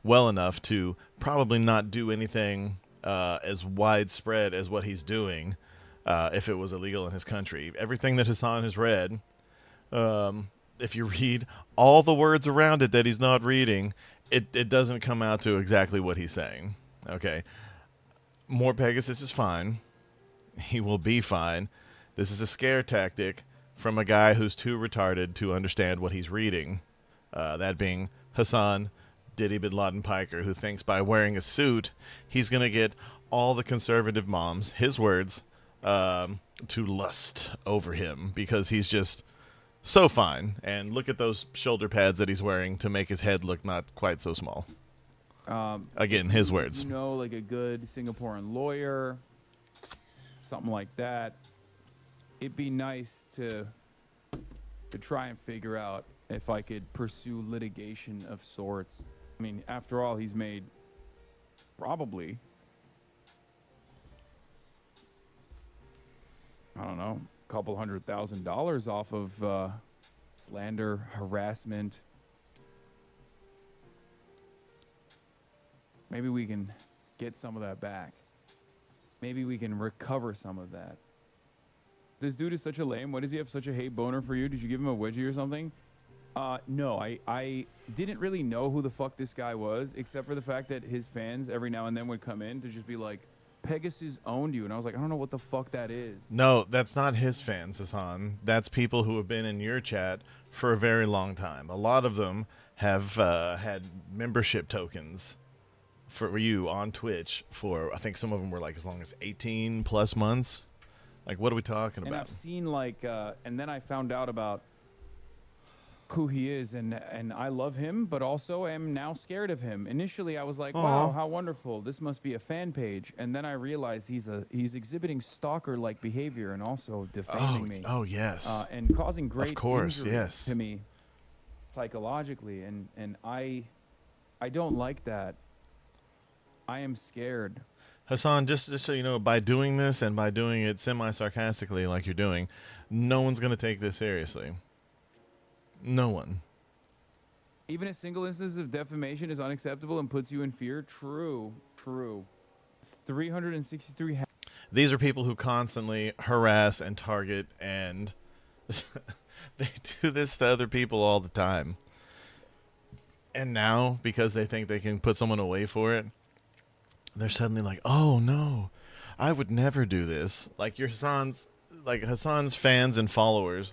well enough to probably not do anything as widespread as what he's doing if it was illegal in his country. Everything that Hasan has read, if you read all the words around it that he's not reading, it doesn't come out to exactly what he's saying. Okay. MorePegasus is fine. He will be fine. This is a scare tactic from a guy who's too retarded to understand what he's reading. That being Hasan Diddy Bin Laden Piker, who thinks by wearing a suit, he's going to get all the conservative moms, his words, to lust over him because he's just so fine. And look at those shoulder pads that he's wearing to make his head look not quite so small. Again, his words. You know, like a good Singaporean lawyer, something like that. It'd be nice to try and figure out if I could pursue litigation of sorts. I mean, after all, he's made probably, I don't know, a couple $100,000 off of slander, harassment. Maybe we can get some of that back. Maybe we can recover some of that. This dude is such a lame. Why does he have such a hate boner for you? Did you give him a wedgie or something? No, I didn't really know who the fuck this guy was, except for the fact that his fans every now and then would come in to just be like, Pegasus owned you. And I was like, I don't know what the fuck that is. No, that's not his fans, Hasan. That's people who have been in your chat for a very long time. A lot of them have had membership tokens for you on Twitch for, I think some of them were like as long as 18 plus months. Like, what are we talking about? And I've seen like, and then I found out about who he is, and I love him, but also am now scared of him. Initially, I was like, Aw. wow, how wonderful. This must be a fan page. And then I realized he's exhibiting stalker-like behavior and also defaming me. Oh, yes. And causing great Of course, injury yes. to me psychologically. And I don't like that. I am scared. Hasan, just so you know, by doing this and by doing it semi-sarcastically like you're doing, no one's going to take this seriously. No one. Even a single instance of defamation is unacceptable and puts you in fear. True. 363. These are people who constantly harass and target, and they do this to other people all the time. And now, because they think they can put someone away for it, they're suddenly like, oh no, I would never do this. Like Hasan's fans and followers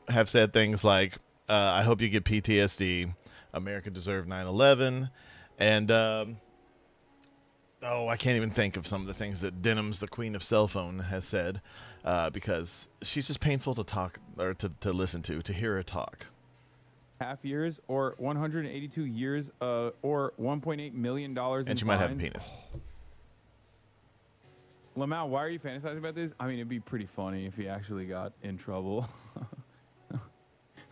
have said things like, I hope you get PTSD, America deserved 9/11, and I can't even think of some of the things that Denham's, the queen of cell phone, has said, because she's just painful to talk or to listen to hear her talk. Half years or 182 years or $1.8 million in And she might have a fines. penis. Lamau, why are you fantasizing about this? I mean, it'd be pretty funny if he actually got in trouble.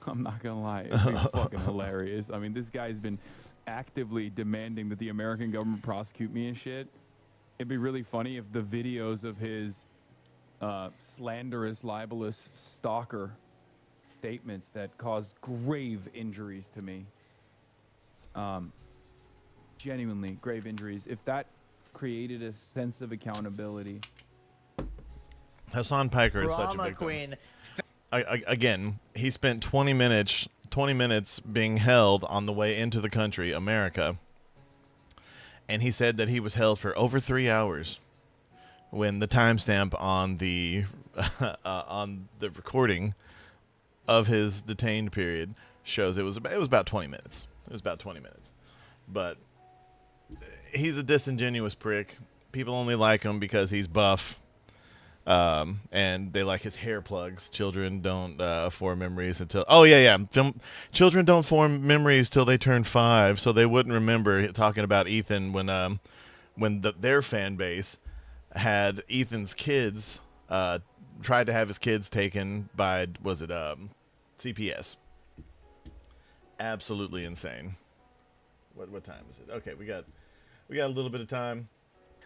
I'm not gonna lie, it'd be fucking hilarious. I mean, this guy's been actively demanding that the American government prosecute me and shit. It'd be really funny if the videos of his slanderous, libelous stalker statements that caused grave injuries to me, genuinely grave injuries, if that created a sense of accountability. Hasan Piker is such a Drama victim. queen. Again, he spent 20 minutes being held on the way into the country, America, and he said that he was held for over 3 hours, when the timestamp on the recording of his detained period shows it was about 20 minutes. It was about 20 minutes, but he's a disingenuous prick. People only like him because he's buff. And they like his hair plugs. Children don't form memories until... Oh, yeah. Children don't form memories till they turn 5, so they wouldn't remember talking about Ethan when their fan base had Ethan's kids, tried to have his kids taken by, was it CPS? Absolutely insane. What time is it? Okay, we got a little bit of time.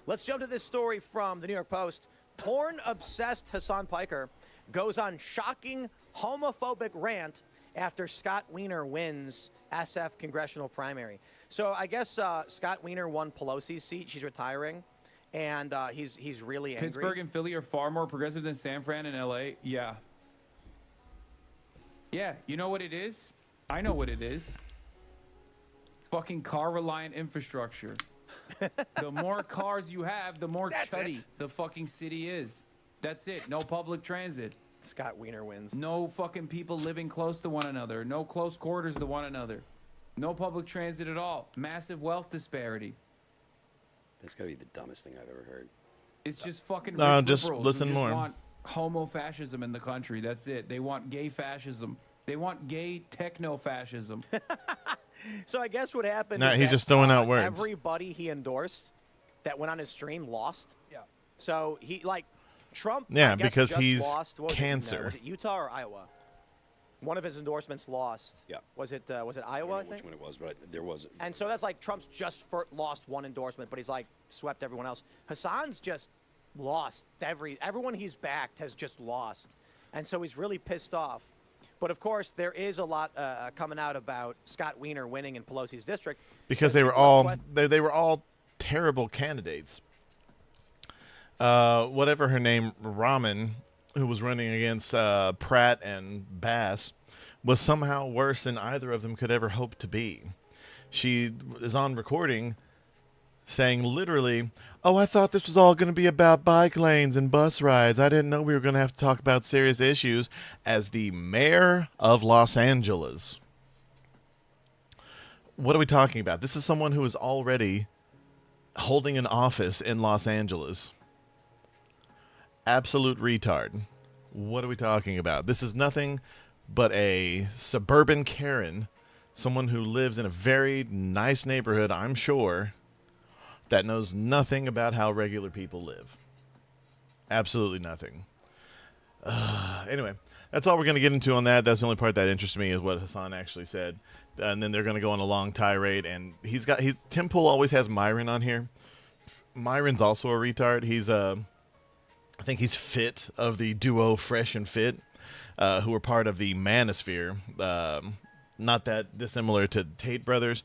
Let's jump to this story from the New York Post. Porn-obsessed Hasan Piker goes on shocking homophobic rant after Scott Wiener wins SF congressional primary. So I guess Scott Wiener won Pelosi's seat. She's retiring, and he's really angry. Pittsburgh and Philly are far more progressive than San Fran and LA. Yeah. Yeah, you know what it is? I know what it is. Fucking car-reliant infrastructure. The more cars you have, the more chuddy the fucking city is. That's it. No public transit. Scott Wiener wins. No fucking people living close to one another. No close quarters to one another. No public transit at all. Massive wealth disparity. That's gotta be the dumbest thing I've ever heard. It's just fucking No, rich just liberals listen who just more. want homo-fascism in the country. That's it. They want gay fascism. They want gay techno-fascism. So I guess what happened Nah, is he's that, just throwing out words. Everybody he endorsed that went on his stream lost. Yeah. So he, like, Trump, Yeah, I guess, because just he's lost. What was cancer. was it Utah or Iowa? One of his endorsements lost. Yeah. Was it Iowa, I don't know think? which one it was, but there was. And so that's like Trump's just lost one endorsement, but he's like swept everyone else. Hasan's just lost everyone he's backed has just lost, and so he's really pissed off. But of course, there is a lot coming out about Scott Wiener winning in Pelosi's district Because they were all terrible candidates. Whatever her name, Raman, who was running against Pratt and Bass, was somehow worse than either of them could ever hope to be. She is on recording saying literally, "Oh, I thought this was all going to be about bike lanes and bus rides. I didn't know we were going to have to talk about serious issues," as the mayor of Los Angeles. What are we talking about? This is someone who is already holding an office in Los Angeles. Absolute retard. What are we talking about? This is nothing but a suburban Karen, someone who lives in a very nice neighborhood, I'm sure, that knows nothing about how regular people live. Absolutely nothing. Anyway, that's all we're going to get into on that. That's the only part that interests me is what Hasan actually said. And then they're going to go on a long tirade. And Tim Pool always has Myron on here. Myron's also a retard. He's I think he's Fit of the duo Fresh and Fit, who are part of the Manosphere. Not that dissimilar to Tate brothers.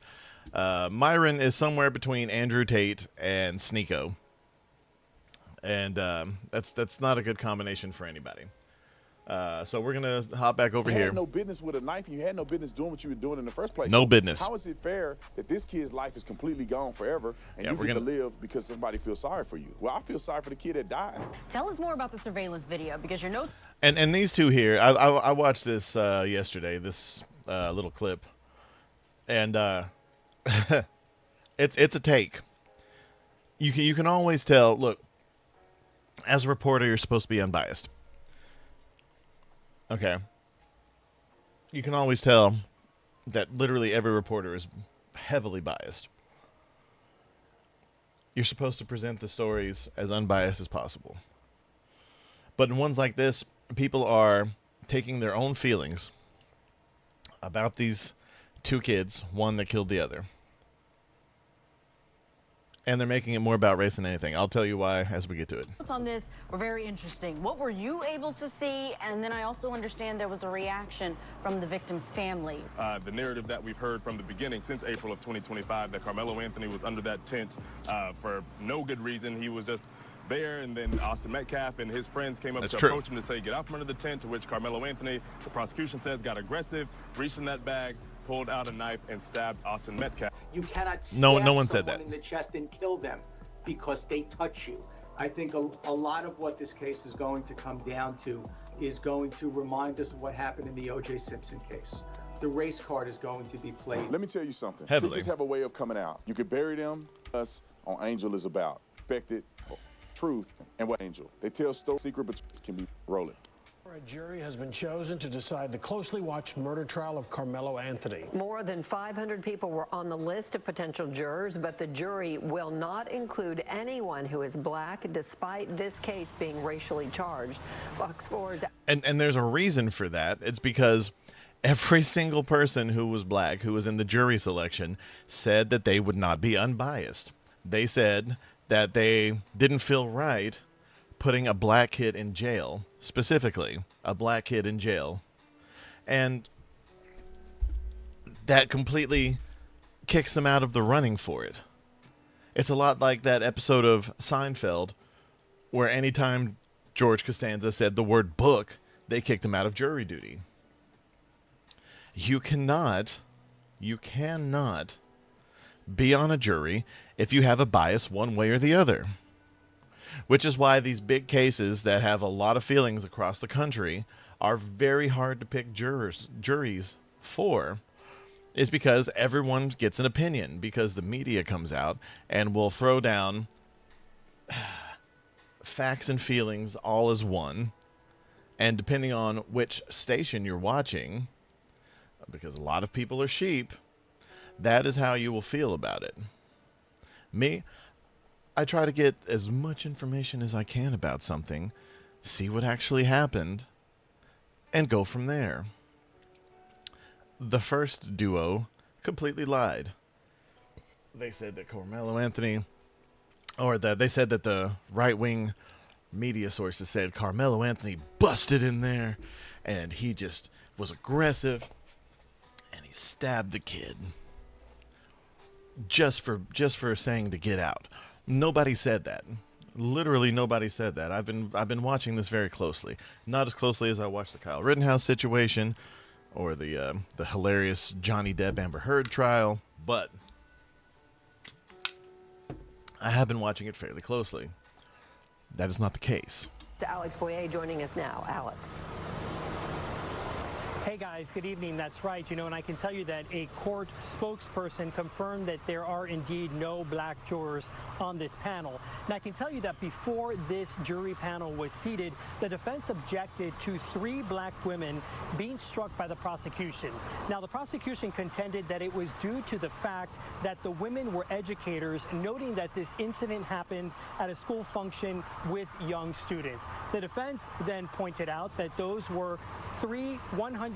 Myron is somewhere between Andrew Tate and Sneeko. And that's not a good combination for anybody. So we're going to hop back over You here. had no business with a knife, and you had no business doing what you were doing in the first place. No business. How is it fair that this kid's life is completely gone forever, and you get to live because somebody feels sorry for you? Well, I feel sorry for the kid that died. Tell us more about the surveillance video, because your notes... And these two here, I watched this yesterday, this little clip, and it's a take. You can always tell, look, as a reporter, you're supposed to be unbiased. Okay. You can always tell that literally every reporter is heavily biased. You're supposed to present the stories as unbiased as possible. But in ones like this, people are taking their own feelings about these two kids, one that killed the other, and they're making it more about race than anything. I'll tell you why as we get to it. Notes on this were very interesting. What were you able to see? And then I also understand there was a reaction from the victim's family. The narrative that we've heard from the beginning since April of 2025 that Karmelo Anthony was under that tent for no good reason. He was just there, and then Austin Metcalf and his friends came up to approach him to say, get out from under the tent, to which Karmelo Anthony, the prosecution says, got aggressive, reached in that bag, pulled out a knife, and stabbed Austin Metcalf. You cannot stab no one said that in the chest and kill them because they touch you. I think a lot of what this case is going to come down to is going to remind us of what happened in the O.J. Simpson case. The race card is going to be played. Let me tell you something. Heavily. Secrets have a way of coming out. You could bury them. Us on Angel is about expected truth and what Angel. They tell stories secret, but can be rolling. A jury has been chosen to decide the closely watched murder trial of Karmelo Anthony. More than 500 people were on the list of potential jurors, but the jury will not include anyone who is black, despite this case being racially charged. Fox 4's... And there's a reason for that. It's because every single person who was black, who was in the jury selection, said that they would not be unbiased. They said that they didn't feel right putting a black kid in jail, specifically a black kid in jail. And that completely kicks them out of the running for it. It's a lot like that episode of Seinfeld where anytime George Costanza said the word book, they kicked him out of jury duty. You cannot be on a jury if you have a bias one way or the other. Which is why these big cases that have a lot of feelings across the country are very hard to pick juries for, is because everyone gets an opinion, because the media comes out and will throw down facts and feelings all as one, and depending on which station you're watching, because a lot of people are sheep, that is how you will feel about it. Me, I try to get as much information as I can about something, see what actually happened, and go from there. The first duo completely lied. They said that Karmelo Anthony, they said that the right-wing media sources said Karmelo Anthony busted in there, and he just was aggressive, and he stabbed the kid. Just for saying to get out. Nobody said that. Literally nobody said that. I've been watching this very closely. Not as closely as I watched the Kyle Rittenhouse situation or the hilarious Johnny Depp Amber Heard trial, but I have been watching it fairly closely. That is not the case. Alex Boyer joining us now. Alex. Hey guys, good evening. That's right. You know, and I can tell you that a court spokesperson confirmed that there are indeed no black jurors on this panel. And I can tell you that before this jury panel was seated, the defense objected to 3 black women being struck by the prosecution. Now, the prosecution contended that it was due to the fact that the women were educators, noting that this incident happened at a school function with young students. The defense then pointed out that those were 3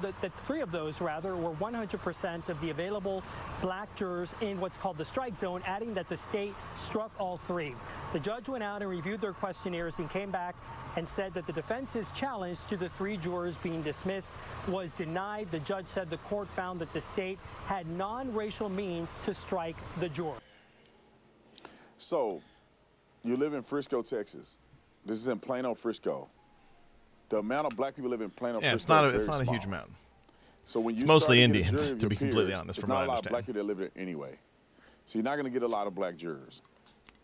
of those were 100% of the available black jurors in what's called the strike zone, adding that the state struck all 3. The judge went out and reviewed their questionnaires and came back and said that the defense's challenge to the 3 jurors being dismissed was denied. The judge said the court found that the state had non-racial means to strike the juror. So, you live in Frisco, Texas. This is in Plano, Frisco. The amount of black people live in Plano, Frisco it's not is a very huge small. amount. So when you It's mostly start to get a Indians, jury of to your be completely peers, honest, there's from not what I a lot of black understand. people that live there anyway. So you're not going to get a lot of black jurors.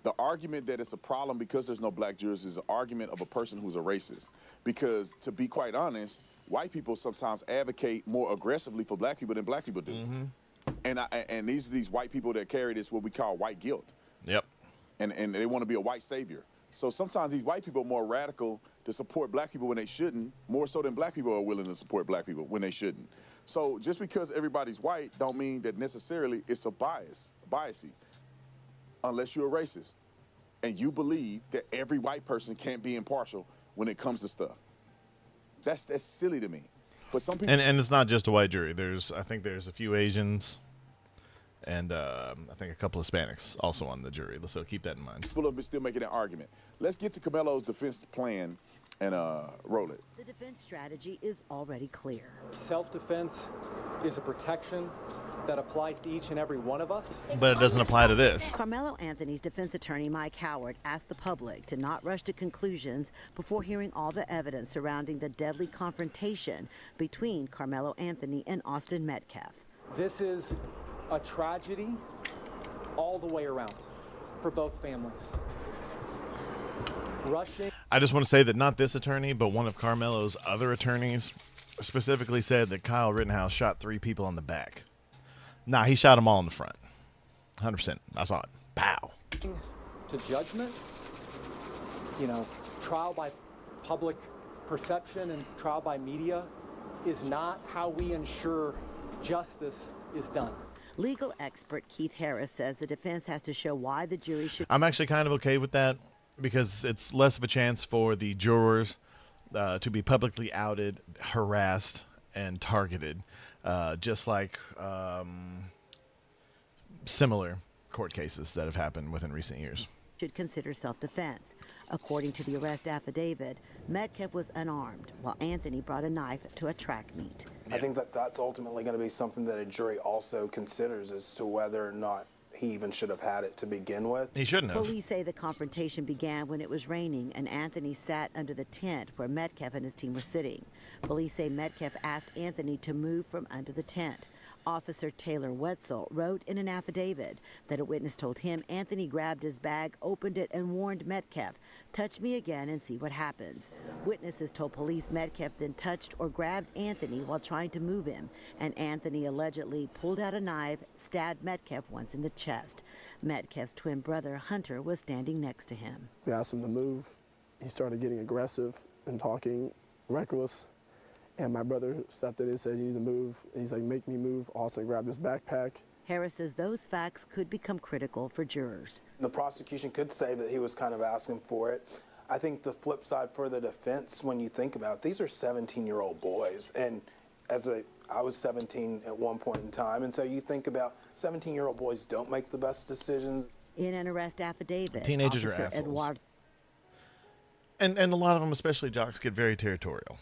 The argument that it's a problem because there's no black jurors is an argument of a person who's a racist. Because to be quite honest, white people sometimes advocate more aggressively for black people than black people do. And these white people that carry this what we call white guilt. Yep. And they want to be a white savior. So sometimes these white people are more radical to support black people when they shouldn't, more so than black people are willing to support black people when they shouldn't. So just because everybody's white don't mean that necessarily it's a biasy, unless you're a racist and you believe that every white person can't be impartial when it comes to stuff. That's silly to me. But some people And it's not just a white jury. I think there's a few Asians and I think a couple of Hispanics also on the jury. So keep that in mind. People are still making that argument. Let's get to Karmelo's defense plan and roll it. The defense strategy is already clear. Self-defense is a protection that applies to each and every one of us. But it doesn't apply to this. Karmelo Anthony's defense attorney, Mike Howard, asked the public to not rush to conclusions before hearing all the evidence surrounding the deadly confrontation between Karmelo Anthony and Austin Metcalf. This is a tragedy all the way around for both families. Rushing. I just want to say that not this attorney, but one of Karmelo's other attorneys specifically said that Kyle Rittenhouse shot 3 people on the back. Nah, he shot them all in the front. 100%. I saw it. Pow. To judgment, trial by public perception and trial by media is not how we ensure justice is done. Legal expert Keith Harris says the defense has to show why the jury should. I'm actually kind of okay with that because it's less of a chance for the jurors to be publicly outed, harassed, and targeted, just like similar court cases that have happened within recent years. Should consider self-defense. According to the arrest affidavit, Metcalf was unarmed, while Anthony brought a knife to a track meet. I think that's ultimately going to be something that a jury also considers as to whether or not he even should have had it to begin with. He shouldn't have. Police say the confrontation began when it was raining and Anthony sat under the tent where Metcalf and his team were sitting. Police say Metcalf asked Anthony to move from under the tent. Officer Taylor Wetzel wrote in an affidavit that a witness told him Anthony grabbed his bag, opened it, and warned Metcalf, "Touch me again and see what happens." Witnesses told police Metcalf then touched or grabbed Anthony while trying to move him, and Anthony allegedly pulled out a knife, stabbed Metcalf once in the chest. Metcalf's twin brother, Hunter, was standing next to him. We asked him to move. He started getting aggressive and talking reckless. And my brother stepped in and said, "You need to move." And he's like, "Make me move." Also grabbed his backpack. Harris says those facts could become critical for jurors. The prosecution could say that he was kind of asking for it. I think the flip side for the defense, when you think about it, these are 17-year-old boys. And I was 17 at one point in time. And so you think about 17-year-old boys don't make the best decisions. In an arrest affidavit, Teenagers are Officer assholes. Edward And a lot of them, especially jocks, get very territorial.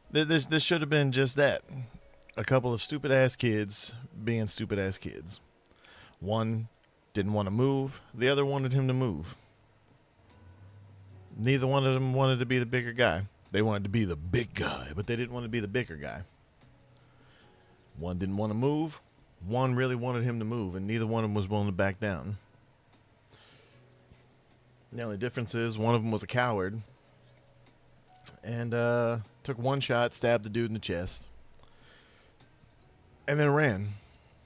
This should have been just that. A couple of stupid-ass kids being stupid-ass kids. One didn't want to move. The other wanted him to move. Neither one of them wanted to be the bigger guy. They wanted to be the big guy, but they didn't want to be the bigger guy. One didn't want to move. One really wanted him to move, and neither one of them was willing to back down. The only difference is one of them was a coward, and took one shot, stabbed the dude in the chest, and then ran.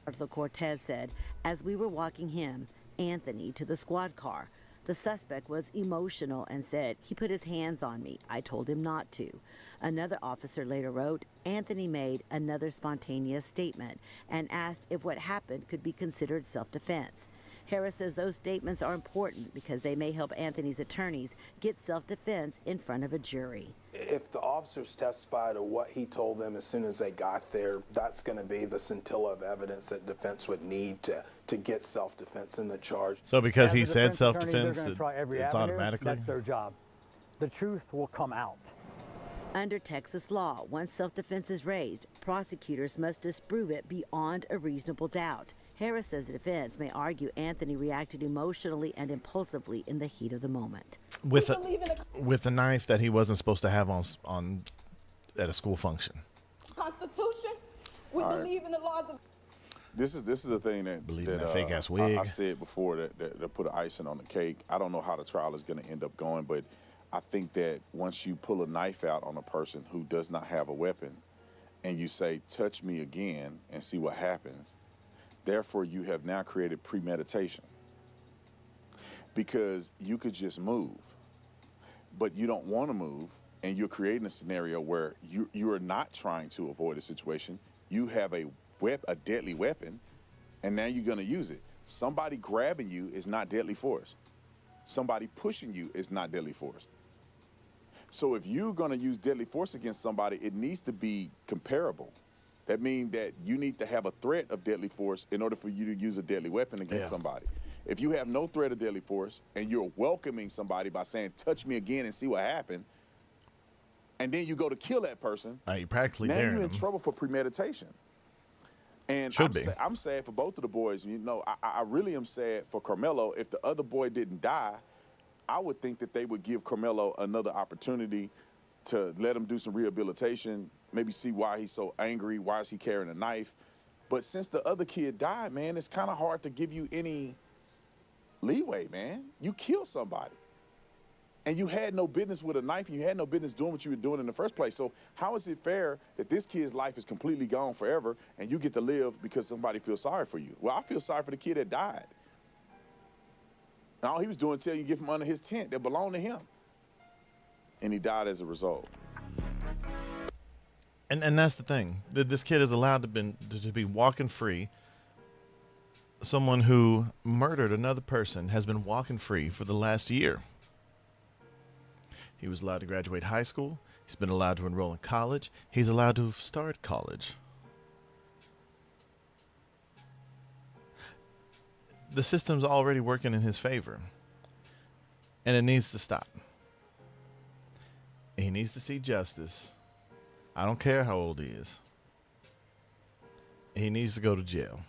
Marcelo Cortez said, as we were walking him, Anthony, to the squad car, the suspect was emotional and said he put his hands on me. I told him not to. Another officer later wrote, Anthony made another spontaneous statement and asked if what happened could be considered self-defense. Harris says those statements are important because they may help Anthony's attorneys get self-defense in front of a jury. If the officers testify to what he told them as soon as they got there, that's going to be the scintilla of evidence that defense would need to get self-defense in the charge. So because As he a said defense attorney, self-defense, they're gonna try every it's avenue. automatically? That's their job. The truth will come out. Under Texas law, once self-defense is raised, prosecutors must disprove it beyond a reasonable doubt. Harris says the defense may argue Anthony reacted emotionally and impulsively in the heat of the moment. With a knife that he wasn't supposed to have on at a school function. Constitution, we believe in the laws of... This is the thing that fake ass wig. I said before that put icing on the cake. I don't know how the trial is going to end up going, but I think that once you pull a knife out on a person who does not have a weapon, and you say, "Touch me again," and see what happens. Therefore, you have now created premeditation, because you could just move, but you don't want to move, and you're creating a scenario where you are not trying to avoid a situation. You have a deadly weapon, and now you're going to use it. Somebody grabbing you is not deadly force. Somebody pushing you is not deadly force. So if you're going to use deadly force against somebody, it needs to be comparable. That means that you need to have a threat of deadly force in order for you to use a deadly weapon against somebody. If you have no threat of deadly force and you're welcoming somebody by saying, "Touch me again and see what happened," and then you go to kill that person, you practically now daring you're in them. trouble for premeditation. And I'm sad for both of the boys. You know, I really am sad for Karmelo. If the other boy didn't die, I would think that they would give Karmelo another opportunity to let him do some rehabilitation, maybe see why he's so angry, why is he carrying a knife. But since the other kid died, man, it's kind of hard to give you any leeway, man. You killed somebody. And you had no business with a knife, and you had no business doing what you were doing in the first place. So how is it fair that this kid's life is completely gone forever, and you get to live because somebody feels sorry for you? Well, I feel sorry for the kid that died. And all he was doing until you get from under his tent that belonged to him. And he died as a result. And that's the thing. This kid is allowed to be walking free. Someone who murdered another person has been walking free for the last year. He was allowed to graduate high school. He's been allowed to enroll in college. He's allowed to start college. The system's already working in his favor. And it needs to stop. He needs to see justice. I don't care how old he is. He needs to go to jail.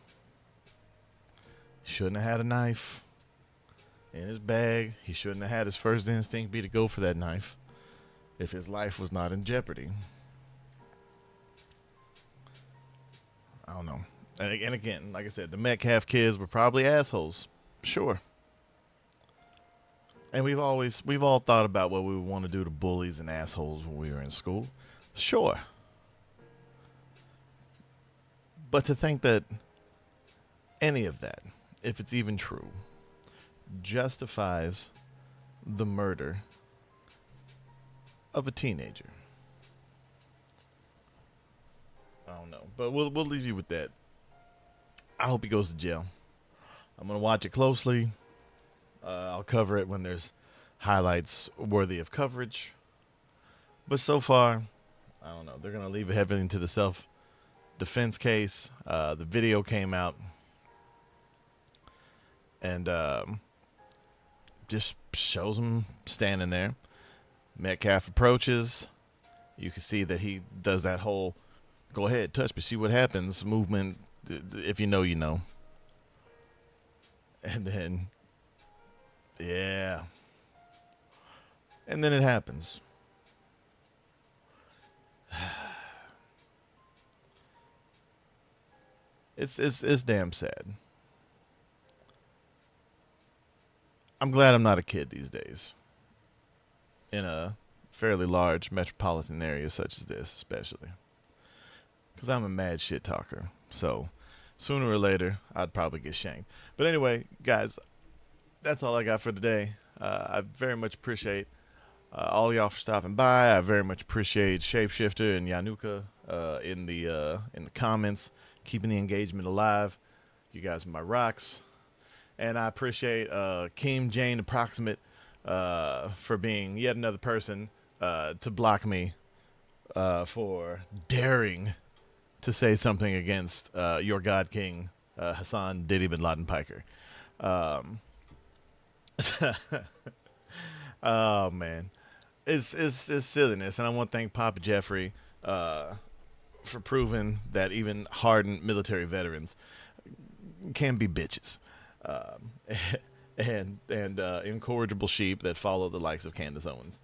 He shouldn't have had a knife in his bag. He shouldn't have had his first instinct be to go for that knife if his life was not in jeopardy. I don't know. And again, like I said, the Metcalf kids were probably assholes. Sure. And we've all thought about what we would want to do to bullies and assholes when we were in school. Sure. But to think that any of that, if it's even true, justifies the murder of a teenager. I don't know. But we'll leave you with that. I hope he goes to jail. I'm going to watch it closely. I'll cover it when there's highlights worthy of coverage. But so far, I don't know. They're going to leave it heavily into the self-defense case. The video came out. And just shows him standing there. Metcalf approaches. You can see that he does that whole, "Go ahead, touch me, see what happens" movement. If you know, you know. And then, yeah. And then it happens. It's damn sad. I'm glad I'm not a kid these days. In a fairly large metropolitan areas such as this, especially. Because I'm a mad shit talker. So sooner or later, I'd probably get shanked. But anyway, guys, that's all I got for today. I very much appreciate all y'all for stopping by. I very much appreciate Shapeshifter and Yanuka in the comments, keeping the engagement alive. You guys are my rocks. And I appreciate Kim Jane Approximate for being yet another person to block me for daring to say something against your God King, Hasan Diddy bin Laden Piker. Oh, man. It's silliness. And I want to thank Papa Jeffrey for proving that even hardened military veterans can be bitches. And incorrigible sheep that follow the likes of Candace Owens.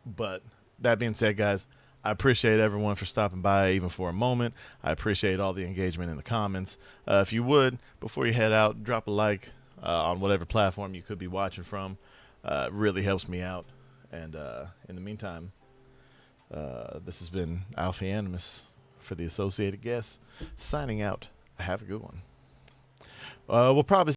But that being said, guys, I appreciate everyone for stopping by even for a moment. I appreciate all the engagement in the comments. If you would, before you head out, drop a like on whatever platform you could be watching from. It really helps me out. And in the meantime, this has been Laufey Animus for the Associated Guests, signing out. Have a good one. We'll probably